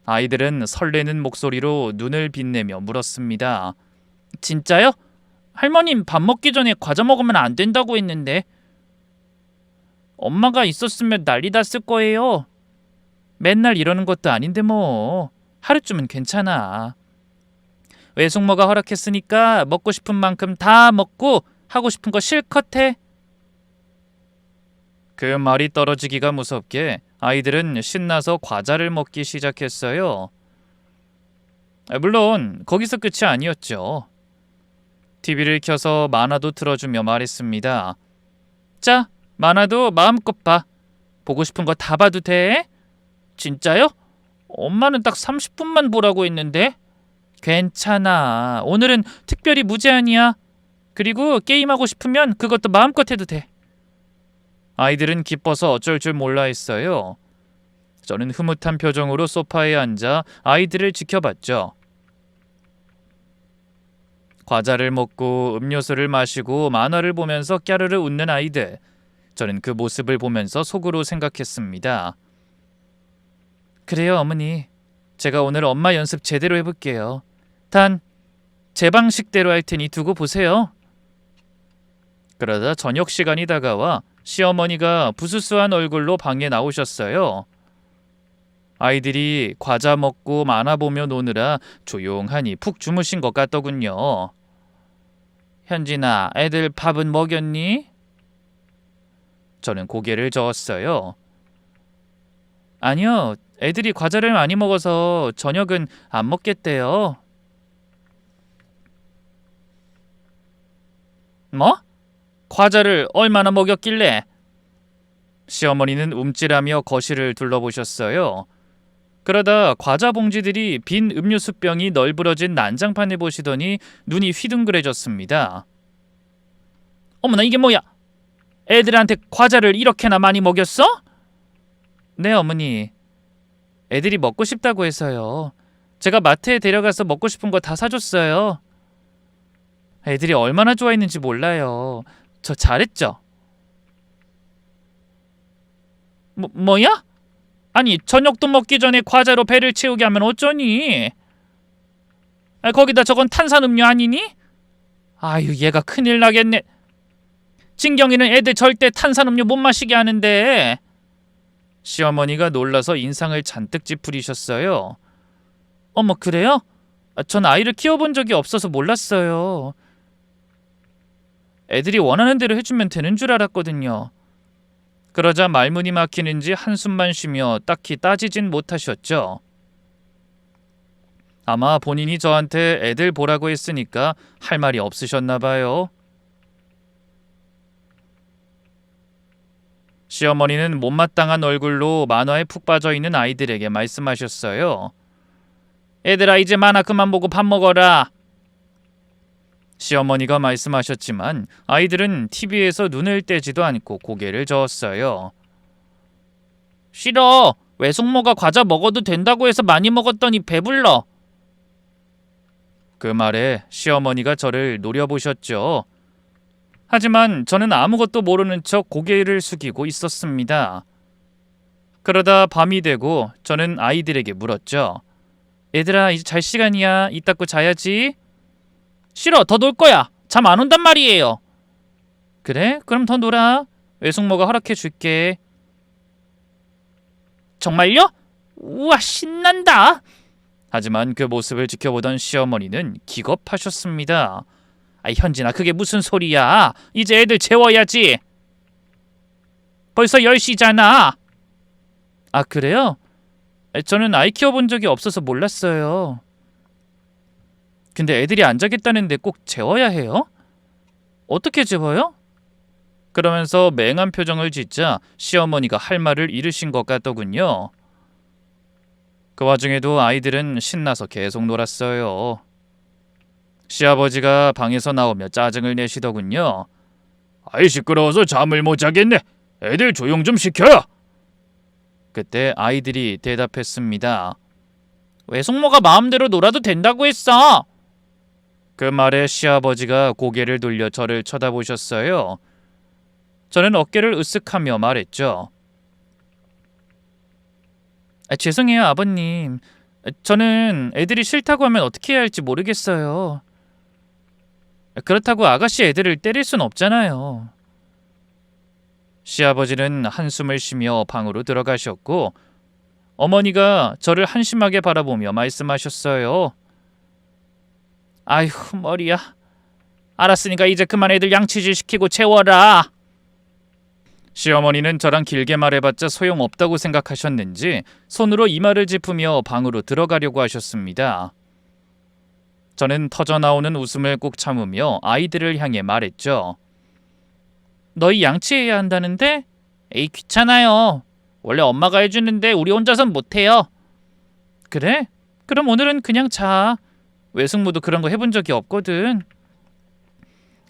아이들은 설레는 목소리로 눈을 빛내며 물었습니다. 진짜요? 할머님 밥 먹기 전에 과자 먹으면 안 된다고 했는데. 엄마가 있었으면 난리 났을 거예요. 맨날 이러는 것도 아닌데 뭐. 하루쯤은 괜찮아. 외숙모가 허락했으니까 먹고 싶은 만큼 다 먹고 하고 싶은 거 실컷 해. 그 말이 떨어지기가 무섭게 아이들은 신나서 과자를 먹기 시작했어요. 물론 거기서 끝이 아니었죠. TV를 켜서 만화도 틀어주며 말했습니다. 자, 만화도 마음껏 봐. 보고 싶은 거 다 봐도 돼? 진짜요? 엄마는 딱 30분만 보라고 했는데. 괜찮아. 오늘은 특별히 무제한이야. 그리고 게임하고 싶으면 그것도 마음껏 해도 돼. 아이들은 기뻐서 어쩔 줄 몰라 했어요. 저는 흐뭇한 표정으로 소파에 앉아 아이들을 지켜봤죠. 과자를 먹고 음료수를 마시고 만화를 보면서 깨르르 웃는 아이들. 저는 그 모습을 보면서 속으로 생각했습니다. 그래요, 어머니. 제가 오늘 엄마 연습 제대로 해볼게요. 단 제 방식대로 할 테니 두고 보세요. 그러다 저녁 시간이 다가와 시어머니가 부스스한 얼굴로 방에 나오셨어요. 아이들이 과자 먹고 만화 보며 노느라 조용하니 푹 주무신 것 같더군요. 현진아, 애들 밥은 먹였니? 저는 고개를 저었어요. 아니요, 애들이 과자를 많이 먹어서 저녁은 안 먹겠대요. 뭐? 과자를 얼마나 먹였길래? 시어머니는 움찔하며 거실을 둘러보셨어요. 그러다 과자 봉지들이 빈 음료수병이 널브러진 난장판을 보시더니 눈이 휘둥그레졌습니다. 어머나, 이게 뭐야? 애들한테 과자를 이렇게나 많이 먹였어? 네, 어머니. 애들이 먹고 싶다고 해서요. 제가 마트에 데려가서 먹고 싶은 거 다 사줬어요. 애들이 얼마나 좋아했는지 몰라요. 저 잘했죠? 뭐야? 아니, 저녁도 먹기 전에 과자로 배를 채우게 하면 어쩌니? 거기다 저건 탄산음료 아니니? 아유, 얘가 큰일 나겠네. 진경이는 애들 절대 탄산음료 못 마시게 하는데. 시어머니가 놀라서 인상을 잔뜩 찌푸리셨어요. 어머, 그래요? 전 아이를 키워본 적이 없어서 몰랐어요. 애들이 원하는 대로 해주면 되는 줄 알았거든요. 그러자 말문이 막히는지 한숨만 쉬며 딱히 따지진 못하셨죠. 아마 본인이 저한테 애들 보라고 했으니까 할 말이 없으셨나 봐요. 시어머니는 못마땅한 얼굴로 만화에 푹 빠져있는 아이들에게 말씀하셨어요. 애들아, 이제 만화 그만 보고 밥 먹어라. 시어머니가 말씀하셨지만 아이들은 TV에서 눈을 떼지도 않고 고개를 저었어요. 싫어. 외숙모가 과자 먹어도 된다고 해서 많이 먹었더니 배불러. 그 말에 시어머니가 저를 노려보셨죠. 하지만 저는 아무것도 모르는 척 고개를 숙이고 있었습니다. 그러다 밤이 되고 저는 아이들에게 물었죠. 얘들아, 이제 잘 시간이야. 이따 거 자야지. 싫어. 더 놀 거야. 잠 안 온단 말이에요. 그래? 그럼 더 놀아. 외숙모가 허락해 줄게. 정말요? 우와, 신난다. 하지만 그 모습을 지켜보던 시어머니는 기겁하셨습니다. 아이, 현진아, 그게 무슨 소리야. 이제 애들 재워야지. 벌써 10시잖아. 아, 그래요? 저는 아이 키워본 적이 없어서 몰랐어요. 근데 애들이 안 자겠다는데 꼭 재워야 해요? 어떻게 재워요? 그러면서 맹한 표정을 짓자 시어머니가 할 말을 잃으신 것 같더군요. 그 와중에도 아이들은 신나서 계속 놀았어요. 시아버지가 방에서 나오며 짜증을 내시더군요. 아이, 시끄러워서 잠을 못 자겠네. 애들 조용 좀 시켜요. 그때 아이들이 대답했습니다. 외숙모가 마음대로 놀아도 된다고 했어. 그 말에 시아버지가 고개를 돌려 저를 쳐다보셨어요. 저는 어깨를 으쓱하며 말했죠. 죄송해요, 아버님. 저는 애들이 싫다고 하면 어떻게 해야 할지 모르겠어요. 그렇다고 아가씨 애들을 때릴 순 없잖아요. 시아버지는 한숨을 쉬며 방으로 들어가셨고 어머니가 저를 한심하게 바라보며 말씀하셨어요. 아휴, 머리야. 알았으니까 이제 그만 애들 양치질 시키고 재워라. 시어머니는 저랑 길게 말해봤자 소용없다고 생각하셨는지 손으로 이마를 짚으며 방으로 들어가려고 하셨습니다. 저는 터져나오는 웃음을 꾹 참으며 아이들을 향해 말했죠. 너희 양치해야 한다는데? 에이, 귀찮아요. 원래 엄마가 해주는데 우리 혼자선 못해요. 그래? 그럼 오늘은 그냥 자. 외숙모도 그런 거 해본 적이 없거든.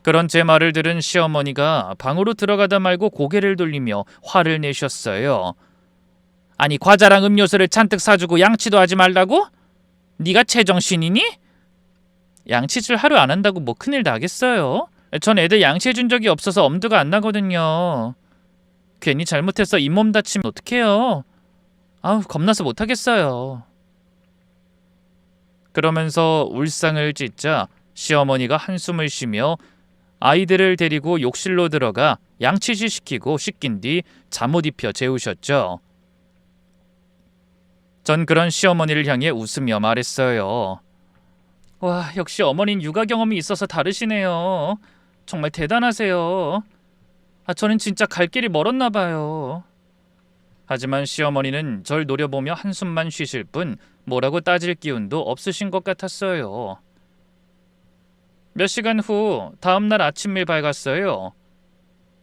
그런 제 말을 들은 시어머니가 방으로 들어가다 말고 고개를 돌리며 화를 내셨어요. 아니, 과자랑 음료수를 잔뜩 사주고 양치도 하지 말라고? 네가 제정신이니? 양치질 하루 안 한다고 뭐 큰일 나겠어요? 전 애들 양치해준 적이 없어서 엄두가 안 나거든요. 괜히 잘못해서 잇몸 다치면 어떡해요? 아우, 겁나서 못하겠어요. 그러면서 울상을 찢자 시어머니가 한숨을 쉬며 아이들을 데리고 욕실로 들어가 양치질 시키고 씻긴 뒤 잠옷 입혀 재우셨죠. 전 그런 시어머니를 향해 웃으며 말했어요. 와, 역시 어머니는 육아 경험이 있어서 다르시네요. 정말 대단하세요. 저는 진짜 갈 길이 멀었나 봐요. 하지만 시어머니는 절 노려보며 한숨만 쉬실 뿐 뭐라고 따질 기운도 없으신 것 같았어요. 몇 시간 후 다음 날 아침이 밝았어요.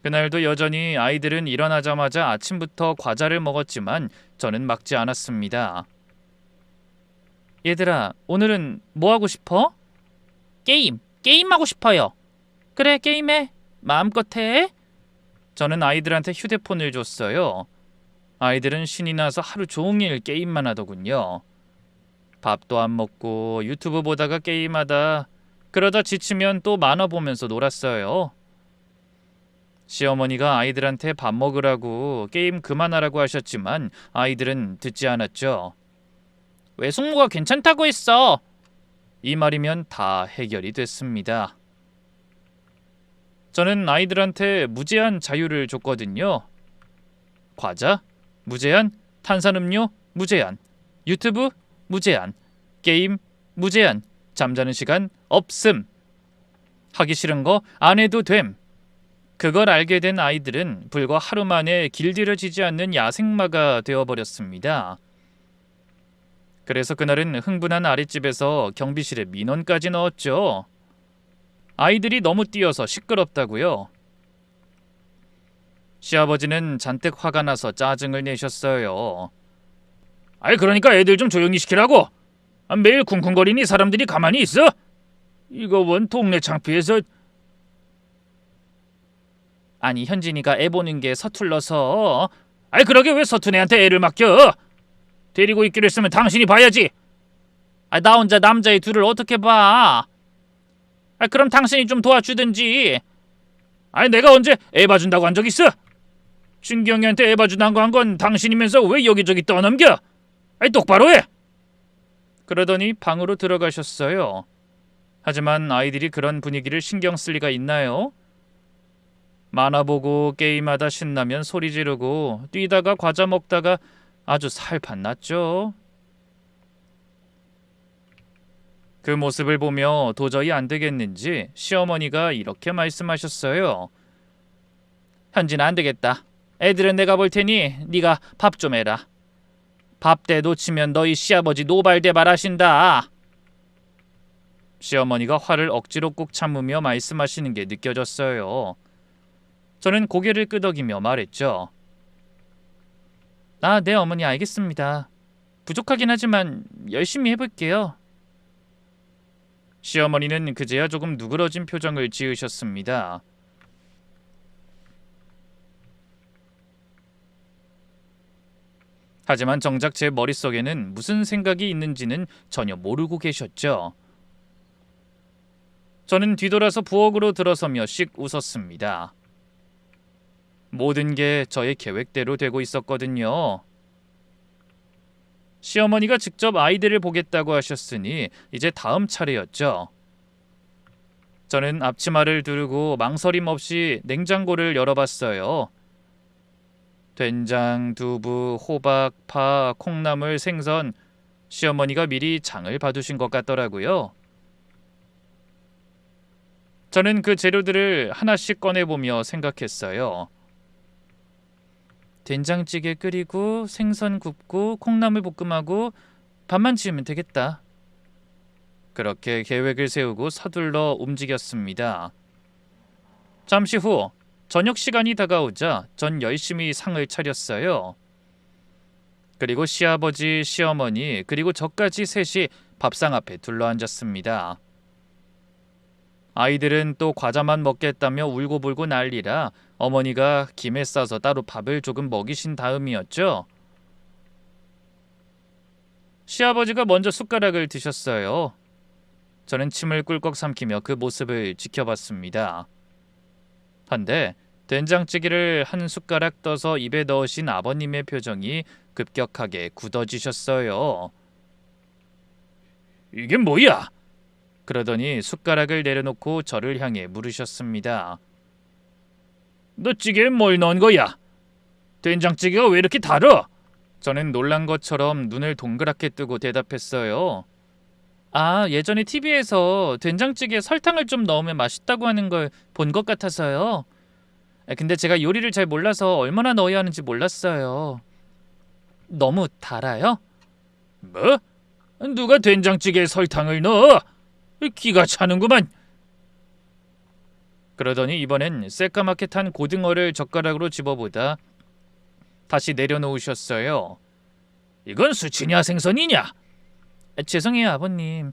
그날도 여전히 아이들은 일어나자마자 아침부터 과자를 먹었지만 저는 막지 않았습니다. 얘들아, 오늘은 뭐 하고 싶어? 게임하고 싶어요. 그래, 게임해. 마음껏 해. 저는 아이들한테 휴대폰을 줬어요. 아이들은 신이 나서 하루 종일 게임만 하더군요. 밥도 안 먹고 유튜브 보다가 게임하다 그러다 지치면 또 만화 보면서 놀았어요. 시어머니가 아이들한테 밥 먹으라고 게임 그만하라고 하셨지만 아이들은 듣지 않았죠. 외숙모가 괜찮다고 했어. 이 말이면 다 해결이 됐습니다. 저는 아이들한테 무제한 자유를 줬거든요. 과자? 무제한, 탄산음료 무제한, 유튜브 무제한, 게임 무제한, 잠자는 시간 없음. 하기 싫은 거 안 해도 됨. 그걸 알게 된 아이들은 불과 하루 만에 길들여지지 않는 야생마가 되어버렸습니다. 그래서 그날은 흥분한 아랫집에서 경비실에 민원까지 넣었죠. 아이들이 너무 뛰어서 시끄럽다고요. 시아버지는 잔뜩 화가 나서 짜증을 내셨어요. 그러니까 애들 좀 조용히 시키라고. 매일 쿵쿵거리니 사람들이 가만히 있어? 이거 원 동네 창피해서. 아니, 현진이가 애 보는 게 서툴러서. 그러게 왜 서툰 애한테 애를 맡겨? 데리고 있기로 했으면 당신이 봐야지. 나 혼자 남자애 둘을 어떻게 봐? 그럼 당신이 좀 도와주든지. 내가 언제 애 봐준다고 한 적 있어? 준경이한테 애 봐준다고 한 건 당신이면서 왜 여기저기 떠넘겨? 똑바로 해. 그러더니 방으로 들어가셨어요. 하지만 아이들이 그런 분위기를 신경 쓸 리가 있나요? 만화 보고 게임하다 신나면 소리 지르고 뛰다가 과자 먹다가 아주 살판 났죠. 그 모습을 보며 도저히 안 되겠는지 시어머니가 이렇게 말씀하셨어요. 현진아, 안 되겠다. 애들은 내가 볼 테니 네가 밥 좀 해라. 밥 때 놓치면 너희 시아버지 노발대발하신다. 시어머니가 화를 억지로 꾹 참으며 말씀하시는 게 느껴졌어요. 저는 고개를 끄덕이며 말했죠. 네 어머니, 알겠습니다. 부족하긴 하지만 열심히 해볼게요. 시어머니는 그제야 조금 누그러진 표정을 지으셨습니다. 하지만 정작 제 머릿속에는 무슨 생각이 있는지는 전혀 모르고 계셨죠. 저는 뒤돌아서 부엌으로 들어서며 씩 웃었습니다. 모든 게 저의 계획대로 되고 있었거든요. 시어머니가 직접 아이들을 보겠다고 하셨으니 이제 다음 차례였죠. 저는 앞치마를 두르고 망설임 없이 냉장고를 열어봤어요. 된장, 두부, 호박, 파, 콩나물, 생선, 시어머니가 미리 장을 봐두신 것 같더라고요. 저는 그 재료들을 하나씩 꺼내보며 생각했어요. 된장찌개 끓이고 생선 굽고 콩나물 볶음하고 밥만 지으면 되겠다. 그렇게 계획을 세우고 서둘러 움직였습니다. 잠시 후 저녁 시간이 다가오자 전 열심히 상을 차렸어요. 그리고 시아버지, 시어머니, 그리고 저까지 셋이 밥상 앞에 둘러앉았습니다. 아이들은 또 과자만 먹겠다며 울고불고 난리라 어머니가 김에 싸서 따로 밥을 조금 먹이신 다음이었죠. 시아버지가 먼저 숟가락을 드셨어요. 저는 침을 꿀꺽 삼키며 그 모습을 지켜봤습니다. 한데 된장찌개를 한 숟가락 떠서 입에 넣으신 아버님의 표정이 급격하게 굳어지셨어요. 이게 뭐야? 그러더니 숟가락을 내려놓고 저를 향해 물으셨습니다. 너 찌개에 뭘 넣은 거야? 된장찌개가 왜 이렇게 달아? 저는 놀란 것처럼 눈을 동그랗게 뜨고 대답했어요. 아, 예전에 TV에서 된장찌개에 설탕을 좀 넣으면 맛있다고 하는 걸 본 것 같아서요. 근데 제가 요리를 잘 몰라서 얼마나 넣어야 하는지 몰랐어요. 너무 달아요? 뭐? 누가 된장찌개에 설탕을 넣어? 기가 차는구만. 그러더니 이번엔 새까맣게 탄 고등어를 젓가락으로 집어보다 다시 내려놓으셨어요. 이건 수치냐 생선이냐? 죄송해요, 아버님.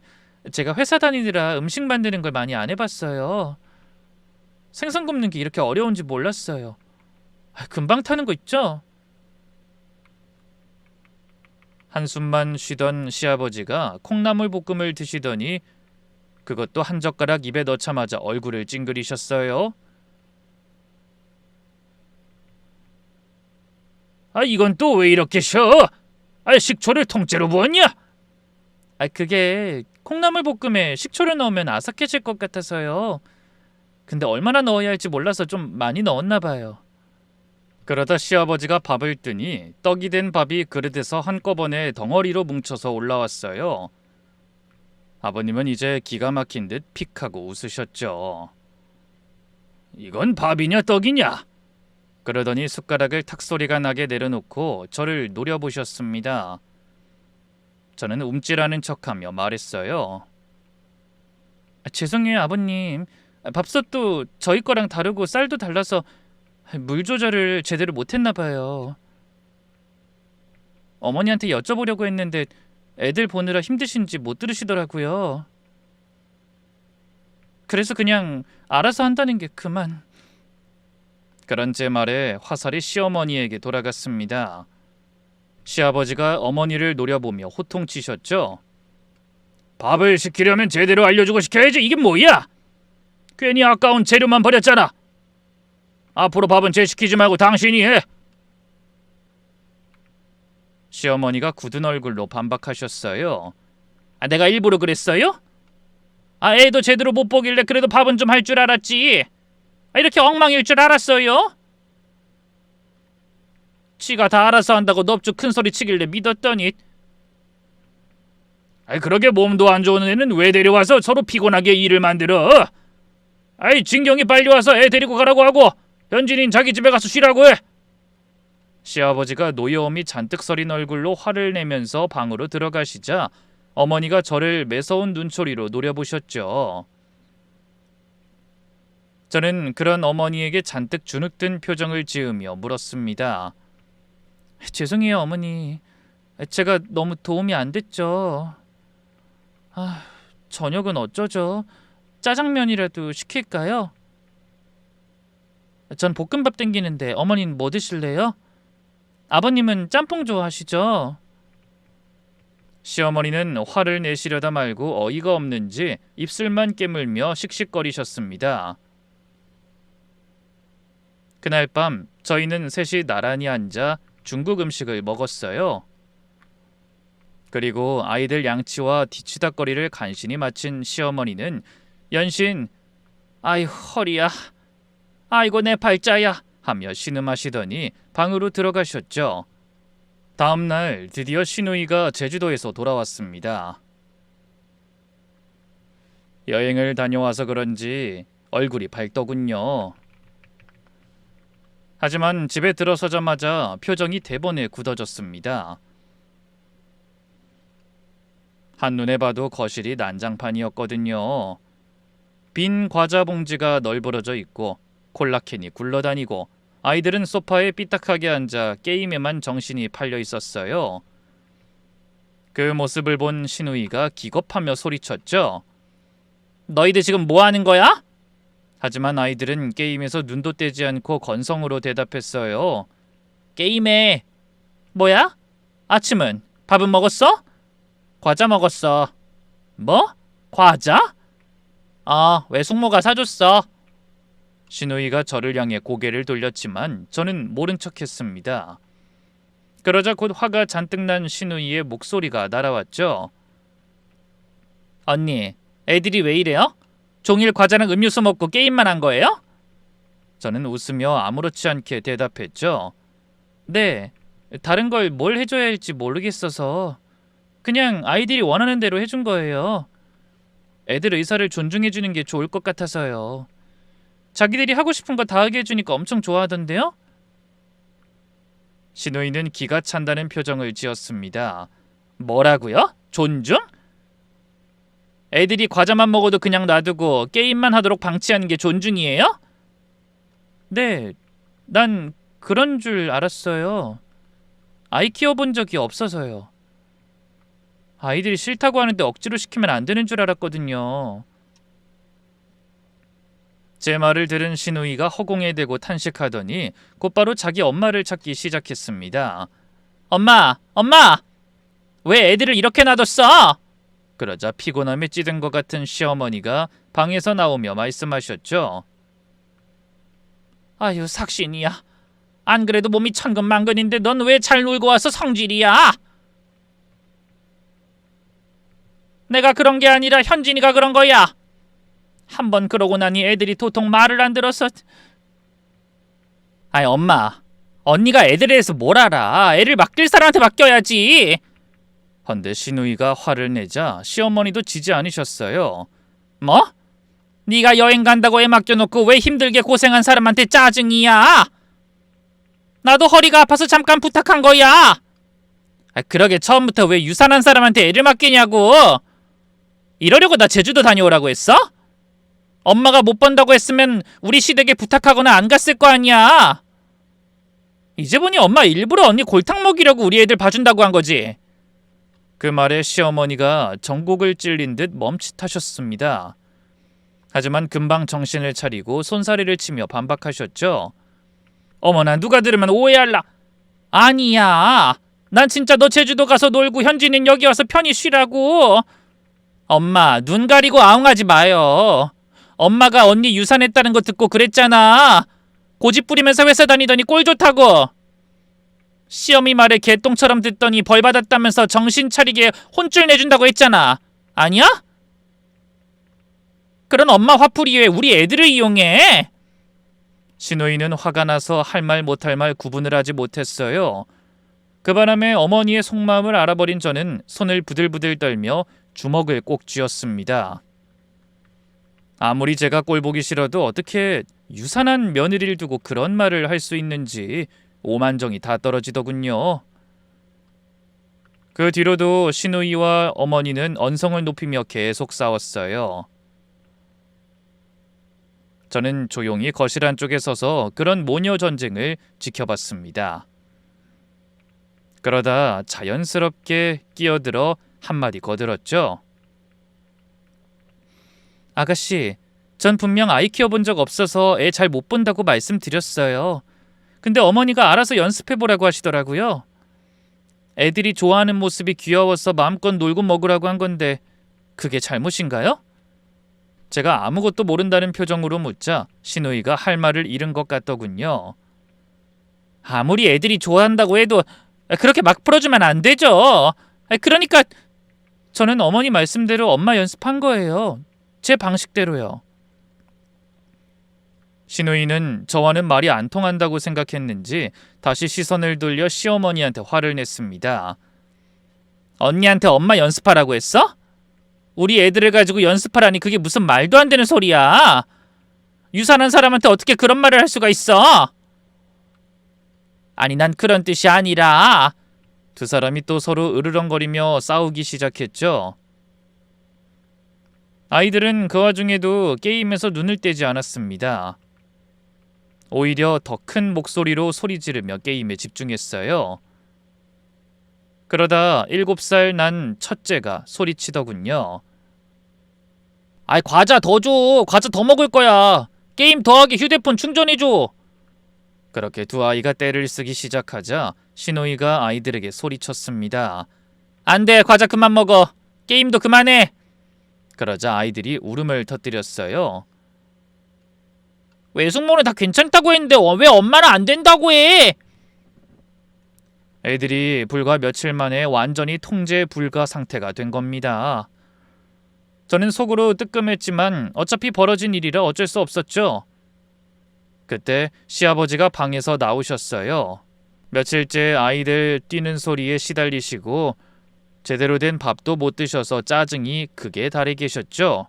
제가 회사 다니느라 음식 만드는 걸 많이 안 해봤어요. 생선 굽는 게 이렇게 어려운지 몰랐어요. 금방 타는 거 있죠? 한숨만 쉬던 시아버지가 콩나물 볶음을 드시더니 그것도 한 젓가락 입에 넣자마자 얼굴을 찡그리셨어요. 이건 또 왜 이렇게 쉬어? 식초를 통째로 부었냐? 그게 콩나물 볶음에 식초를 넣으면 아삭해질 것 같아서요. 근데 얼마나 넣어야 할지 몰라서 좀 많이 넣었나 봐요. 그러다 시아버지가 밥을 뜨니 떡이 된 밥이 그릇에서 한꺼번에 덩어리로 뭉쳐서 올라왔어요. 아버님은 이제 기가 막힌 듯 픽하고 웃으셨죠. 이건 밥이냐 떡이냐? 그러더니 숟가락을 탁 소리가 나게 내려놓고 저를 노려보셨습니다. 저는 움찔하는 척하며 말했어요. 죄송해요, 아버님. 밥솥도 저희 거랑 다르고 쌀도 달라서 물 조절을 제대로 못했나 봐요. 어머니한테 여쭤보려고 했는데 애들 보느라 힘드신지 못 들으시더라고요. 그래서 그냥 알아서 한다는 게 그만. 그런 제 말에 화살이 시어머니에게 돌아갔습니다. 시아버지가 어머니를 노려보며 호통치셨죠. 밥을 시키려면 제대로 알려주고 시켜야지. 이게 뭐야? 괜히 아까운 재료만 버렸잖아. 앞으로 밥은 쟤 시키지 말고 당신이 해. 시어머니가 굳은 얼굴로 반박하셨어요. 내가 일부러 그랬어요? 애도 제대로 못 보길래 그래도 밥은 좀 할 줄 알았지. 이렇게 엉망일 줄 알았어요? 지가 다 알아서 한다고 넙죽 큰소리 치길래 믿었더니. 그러게 몸도 안 좋은 애는 왜 데려와서 서로 피곤하게 일을 만들어? 진경이 빨리 와서 애 데리고 가라고 하고 현진이는 자기 집에 가서 쉬라고 해. 시아버지가 노여움이 잔뜩 서린 얼굴로 화를 내면서 방으로 들어가시자 어머니가 저를 매서운 눈초리로 노려보셨죠. 저는 그런 어머니에게 잔뜩 주눅든 표정을 지으며 물었습니다. 죄송해요, 어머니. 제가 너무 도움이 안 됐죠. 저녁은 어쩌죠? 짜장면이라도 시킬까요? 전 볶음밥 땡기는데 어머니는 뭐 드실래요? 아버님은 짬뽕 좋아하시죠? 시어머니는 화를 내시려다 말고 어이가 없는지 입술만 깨물며 씩씩거리셨습니다. 그날 밤 저희는 셋이 나란히 앉아 중국 음식을 먹었어요. 그리고 아이들 양치와 뒤치다꺼리를 간신히 마친 시어머니는 연신 아이 허리야, 아이고 내 발자야 하며 신음하시더니 방으로 들어가셨죠. 다음날 드디어 시누이가 제주도에서 돌아왔습니다. 여행을 다녀와서 그런지 얼굴이 밝더군요. 하지만 집에 들어서자마자 표정이 대번에 굳어졌습니다. 한눈에 봐도 거실이 난장판이었거든요. 빈 과자 봉지가 널브러져 있고 콜라캔이 굴러다니고 아이들은 소파에 삐딱하게 앉아 게임에만 정신이 팔려 있었어요. 그 모습을 본 시누이가 기겁하며 소리쳤죠. 너희들 지금 뭐 하는 거야? 하지만 아이들은 게임에서 눈도 떼지 않고 건성으로 대답했어요. 게임해. 뭐야? 아침은? 밥은 먹었어? 과자 먹었어. 뭐? 과자? 외숙모가 사줬어. 시누이가 저를 향해 고개를 돌렸지만 저는 모른 척했습니다. 그러자 곧 화가 잔뜩 난 시누이의 목소리가 날아왔죠. 언니, 애들이 왜 이래요? 종일 과자랑 음료수 먹고 게임만 한 거예요? 저는 웃으며 아무렇지 않게 대답했죠. 네, 다른 걸 뭘 해줘야 할지 모르겠어서 그냥 아이들이 원하는 대로 해준 거예요. 애들 의사를 존중해주는 게 좋을 것 같아서요. 자기들이 하고 싶은 거 다 하게 해주니까 엄청 좋아하던데요? 신우이는 기가 찬다는 표정을 지었습니다. 뭐라고요? 존중? 애들이 과자만 먹어도 그냥 놔두고 게임만 하도록 방치하는 게 존중이에요? 네, 난 그런 줄 알았어요. 아이 키워본 적이 없어서요. 아이들이 싫다고 하는데 억지로 시키면 안 되는 줄 알았거든요. 제 말을 들은 신우이가 허공에 대고 탄식하더니 곧바로 자기 엄마를 찾기 시작했습니다. 엄마! 엄마! 왜 애들을 이렇게 놔뒀어? 그러자 피곤함에 찌든 것 같은 시어머니가 방에서 나오며 말씀하셨죠. 아유, 삭신이야. 안 그래도 몸이 천근만근인데 넌 왜 잘 놀고 와서 성질이야? 내가 그런 게 아니라 현진이가 그런 거야. 한번 그러고 나니 애들이 도통 말을 안 들어서. 아이, 엄마. 언니가 애들에 대해서 뭘 알아. 애를 맡길 사람한테 맡겨야지. 헌데 신우이가 화를 내자 시어머니도 지지 않으셨어요. 뭐? 네가 여행 간다고 애 맡겨놓고 왜 힘들게 고생한 사람한테 짜증이야? 나도 허리가 아파서 잠깐 부탁한 거야. 그러게 처음부터 왜 유산한 사람한테 애를 맡기냐고. 이러려고 나 제주도 다녀오라고 했어? 엄마가 못 번다고 했으면 우리 시댁에 부탁하거나 안 갔을 거 아니야. 이제 보니 엄마 일부러 언니 골탕 먹이려고 우리 애들 봐준다고 한 거지. 그 말에 시어머니가 전곡을 찔린 듯 멈칫하셨습니다. 하지만 금방 정신을 차리고 손사래를 치며 반박하셨죠. 어머나, 누가 들으면 오해할라. 아니야. 난 진짜 너 제주도 가서 놀고 현진이는 여기 와서 편히 쉬라고. 엄마, 눈 가리고 아웅하지 마요. 엄마가 언니 유산했다는 거 듣고 그랬잖아. 고집 부리면서 회사 다니더니 꼴 좋다고. 시어미 말에 개똥처럼 듣더니 벌 받았다면서 정신 차리게 혼쭐 내준다고 했잖아. 아니야? 그런 엄마 화풀이에 우리 애들을 이용해. 신우이는 화가 나서 할 말 못할 말 구분을 하지 못했어요. 그 바람에 어머니의 속마음을 알아버린 저는 손을 부들부들 떨며 주먹을 꼭 쥐었습니다. 아무리 제가 꼴보기 싫어도 어떻게 유산한 며느리를 두고 그런 말을 할 수 있는지 오만정이 다 떨어지더군요. 그 뒤로도 신우이와 어머니는 언성을 높이며 계속 싸웠어요. 저는 조용히 거실 안쪽에 서서 그런 모녀 전쟁을 지켜봤습니다. 그러다 자연스럽게 끼어들어 한마디 거들었죠. 아가씨, 전 분명 아이 키워본 적 없어서 애 잘 못 본다고 말씀드렸어요. 근데 어머니가 알아서 연습해보라고 하시더라고요. 애들이 좋아하는 모습이 귀여워서 마음껏 놀고 먹으라고 한 건데 그게 잘못인가요? 제가 아무것도 모른다는 표정으로 묻자 신우이가 할 말을 잃은 것 같더군요. 아무리 애들이 좋아한다고 해도 그렇게 막 풀어주면 안 되죠. 그러니까 저는 어머니 말씀대로 엄마 연습한 거예요. 제 방식대로요. 신우이는 저와는 말이 안 통한다고 생각했는지 다시 시선을 돌려 시어머니한테 화를 냈습니다. 언니한테 엄마 연습하라고 했어? 우리 애들을 가지고 연습하라니 그게 무슨 말도 안 되는 소리야. 유산한 사람한테 어떻게 그런 말을 할 수가 있어? 아니, 난 그런 뜻이 아니라. 두 사람이 또 서로 으르렁거리며 싸우기 시작했죠. 아이들은 그 와중에도 게임에서 눈을 떼지 않았습니다. 오히려 더 큰 목소리로 소리 지르며 게임에 집중했어요. 그러다 7살 난 첫째가 소리치더군요. 아이, 과자 더 줘. 과자 더 먹을 거야. 게임 더하기 휴대폰 충전해줘. 그렇게 두 아이가 떼를 쓰기 시작하자 신우이가 아이들에게 소리쳤습니다. 안 돼, 과자 그만 먹어. 게임도 그만해. 그러자 아이들이 울음을 터뜨렸어요. 외숙모는 다 괜찮다고 했는데 왜 엄마는 안 된다고 해? 애들이 불과 며칠 만에 완전히 통제 불가 상태가 된 겁니다. 저는 속으로 뜨끔했지만 어차피 벌어진 일이라 어쩔 수 없었죠. 그때 시아버지가 방에서 나오셨어요. 며칠째 아이들 뛰는 소리에 시달리시고 제대로 된 밥도 못 드셔서 짜증이 극에 달해 계셨죠.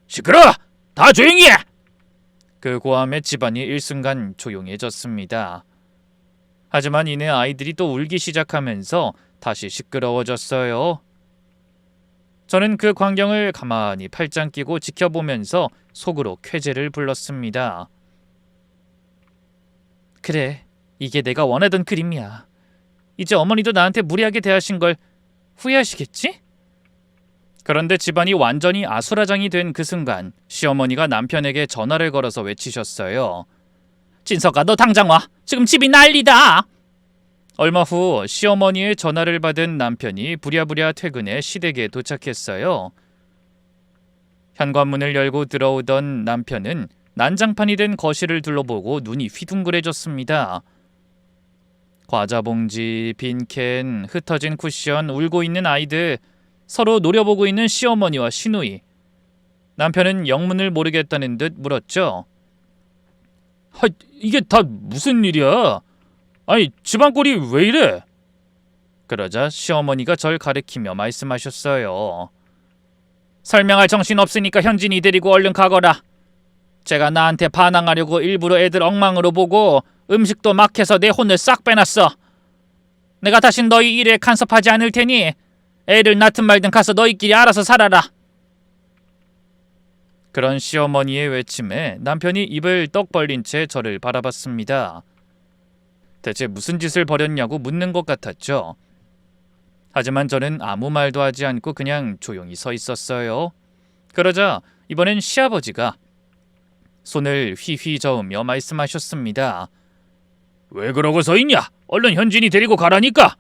시끄러워! 다 조용히 해! 그 고함에 집안이 일순간 조용해졌습니다. 하지만 이내 아이들이 또 울기 시작하면서 다시 시끄러워졌어요. 저는 그 광경을 가만히 팔짱 끼고 지켜보면서 속으로 쾌재를 불렀습니다. 그래, 이게 내가 원하던 그림이야. 이제 어머니도 나한테 무리하게 대하신 걸 후회하시겠지? 그런데 집안이 완전히 아수라장이 된 그 순간 시어머니가 남편에게 전화를 걸어서 외치셨어요. 진석아, 너 당장 와. 지금 집이 난리다. 얼마 후 시어머니의 전화를 받은 남편이 부랴부랴 퇴근해 시댁에 도착했어요. 현관문을 열고 들어오던 남편은 난장판이 된 거실을 둘러보고 눈이 휘둥그레졌습니다. 과자 봉지, 빈캔, 흩어진 쿠션, 울고 있는 아이들, 서로 노려보고 있는 시어머니와 시누이. 남편은 영문을 모르겠다는 듯 물었죠. 이게 다 무슨 일이야? 아니, 집안 꼴이 왜 이래? 그러자 시어머니가 절 가리키며 말씀하셨어요. 설명할 정신 없으니까 현진이 데리고 얼른 가거라. 제가 나한테 반항하려고 일부러 애들 엉망으로 보고 음식도 막해서 내 혼을 싹 빼놨어. 내가 다신 너희 일에 간섭하지 않을 테니 애를 낳든 말든 가서 너희끼리 알아서 살아라. 그런 시어머니의 외침에 남편이 입을 떡 벌린 채 저를 바라봤습니다. 대체 무슨 짓을 벌였냐고 묻는 것 같았죠. 하지만 저는 아무 말도 하지 않고 그냥 조용히 서 있었어요. 그러자 이번엔 시아버지가 손을 휘휘 저으며 말씀하셨습니다. 왜 그러고 서 있냐? 얼른 현진이 데리고 가라니까.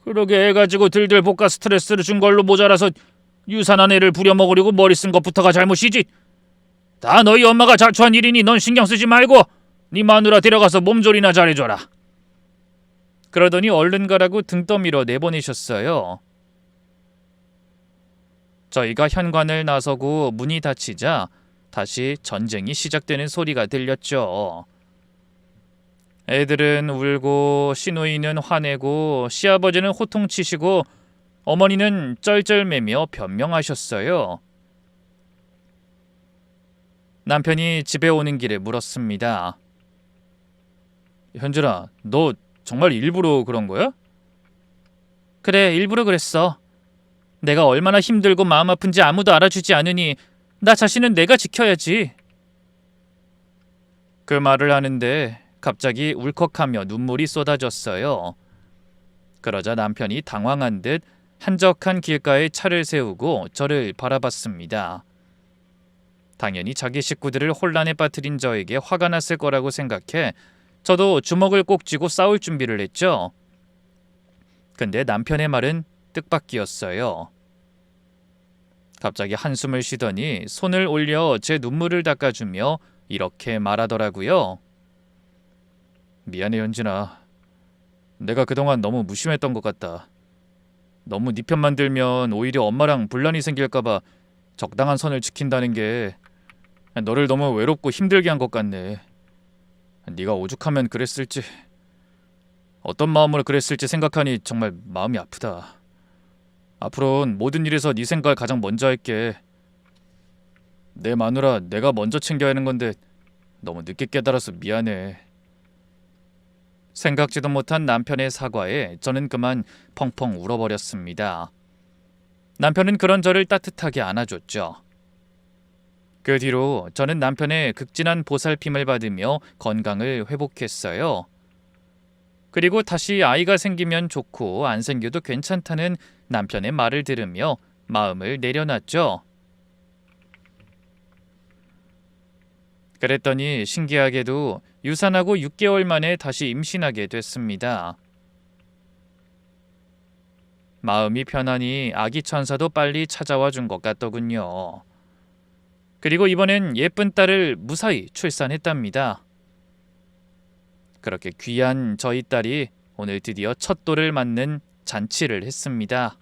그러게 애 가지고 들들 볶아 스트레스를 준 걸로 모자라서 유산한 애를 부려먹으려고 머리 쓴 것부터가 잘못이지. 다 너희 엄마가 자초한 일이니 넌 신경 쓰지 말고 네 마누라 데려가서 몸조리나 잘해줘라. 그러더니 얼른 가라고 등 떠밀어 내보내셨어요. 저희가 현관을 나서고 문이 닫히자 다시 전쟁이 시작되는 소리가 들렸죠. 애들은 울고 시누이는 화내고 시아버지는 호통치시고 어머니는 쩔쩔매며 변명하셨어요. 남편이 집에 오는 길에 물었습니다. 현진아, 너 정말 일부러 그런 거야? 그래, 일부러 그랬어. 내가 얼마나 힘들고 마음 아픈지 아무도 알아주지 않으니 나 자신은 내가 지켜야지. 그 말을 하는데 갑자기 울컥하며 눈물이 쏟아졌어요. 그러자 남편이 당황한 듯 한적한 길가에 차를 세우고 저를 바라봤습니다. 당연히 자기 식구들을 혼란에 빠뜨린 저에게 화가 났을 거라고 생각해 저도 주먹을 꼭 쥐고 싸울 준비를 했죠. 근데 남편의 말은 뜻밖이었어요. 갑자기 한숨을 쉬더니 손을 올려 제 눈물을 닦아주며 이렇게 말하더라고요. 미안해 현진아. 내가 그동안 너무 무심했던 것 같다. 너무 네 편만 들면 오히려 엄마랑 분란이 생길까봐 적당한 선을 지킨다는 게 너를 너무 외롭고 힘들게 한 것 같네. 네가 오죽하면 그랬을지, 어떤 마음으로 그랬을지 생각하니 정말 마음이 아프다. 앞으로는 모든 일에서 네 생각을 가장 먼저 할게. 내 마누라 내가 먼저 챙겨야 하는 건데 너무 늦게 깨달아서 미안해. 생각지도 못한 남편의 사과에 저는 그만 펑펑 울어버렸습니다. 남편은 그런 저를 따뜻하게 안아줬죠. 그 뒤로 저는 남편의 극진한 보살핌을 받으며 건강을 회복했어요. 그리고 다시 아이가 생기면 좋고 안 생겨도 괜찮다는 남편의 말을 들으며 마음을 내려놨죠. 그랬더니 신기하게도 유산하고 6개월 만에 다시 임신하게 됐습니다. 마음이 편하니 아기 천사도 빨리 찾아와 준 것 같더군요. 그리고 이번엔 예쁜 딸을 무사히 출산했답니다. 그렇게 귀한 저희 딸이 오늘 드디어 첫 돌을 맞는 잔치를 했습니다.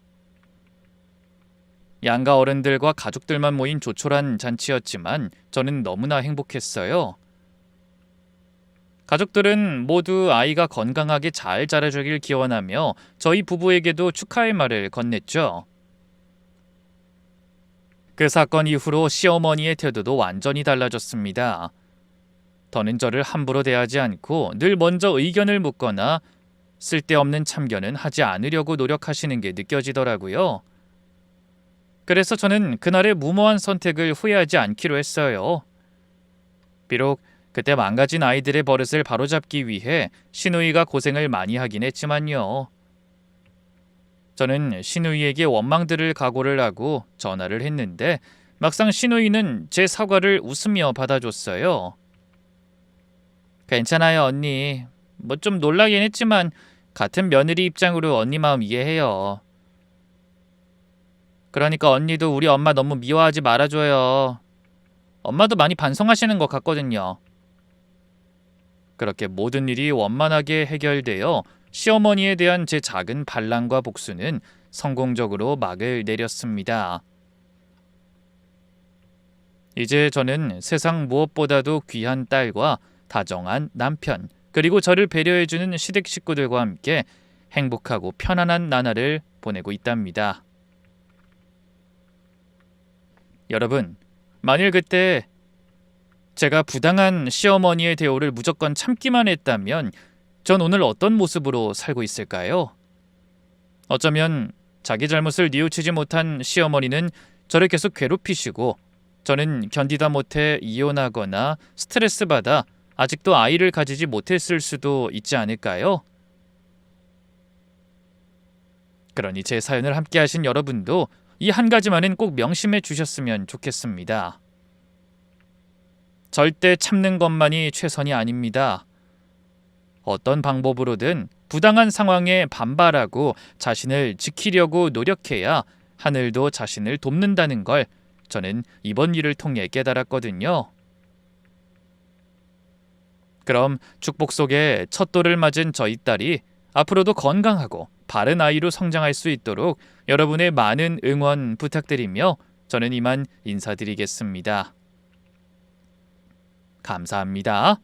양가 어른들과 가족들만 모인 조촐한 잔치였지만 저는 너무나 행복했어요. 가족들은 모두 아이가 건강하게 잘 자라주길 기원하며 저희 부부에게도 축하의 말을 건넸죠. 그 사건 이후로 시어머니의 태도도 완전히 달라졌습니다. 더는 저를 함부로 대하지 않고 늘 먼저 의견을 묻거나 쓸데없는 참견은 하지 않으려고 노력하시는 게 느껴지더라고요. 그래서 저는 그날의 무모한 선택을 후회하지 않기로 했어요. 비록 그때 망가진 아이들의 버릇을 바로잡기 위해 시누이가 고생을 많이 하긴 했지만요. 저는 시누이에게 원망들을 각오를 하고 전화를 했는데 막상 시누이는 제 사과를 웃으며 받아줬어요. 괜찮아요, 언니. 뭐 좀 놀라긴 했지만 같은 며느리 입장으로 언니 마음 이해해요. 그러니까 언니도 우리 엄마 너무 미워하지 말아줘요. 엄마도 많이 반성하시는 것 같거든요. 그렇게 모든 일이 원만하게 해결되어 시어머니에 대한 제 작은 반란과 복수는 성공적으로 막을 내렸습니다. 이제 저는 세상 무엇보다도 귀한 딸과 다정한 남편, 그리고 저를 배려해주는 시댁 식구들과 함께 행복하고 편안한 나날을 보내고 있답니다. 여러분, 만일 그때 제가 부당한 시어머니의 대우를 무조건 참기만 했다면 전 오늘 어떤 모습으로 살고 있을까요? 어쩌면 자기 잘못을 뉘우치지 못한 시어머니는 저를 계속 괴롭히시고 저는 견디다 못해 이혼하거나 스트레스 받아 아직도 아이를 가지지 못했을 수도 있지 않을까요? 그러니 제 사연을 함께 하신 여러분도 이 한 가지만은 꼭 명심해 주셨으면 좋겠습니다. 절대 참는 것만이 최선이 아닙니다. 어떤 방법으로든 부당한 상황에 반발하고 자신을 지키려고 노력해야 하늘도 자신을 돕는다는 걸 저는 이번 일을 통해 깨달았거든요. 그럼 축복 속에 첫 돌을 맞은 저희 딸이 앞으로도 건강하고 바른 아이로 성장할 수 있도록 여러분의 많은 응원 부탁드리며 저는 이만 인사드리겠습니다. 감사합니다.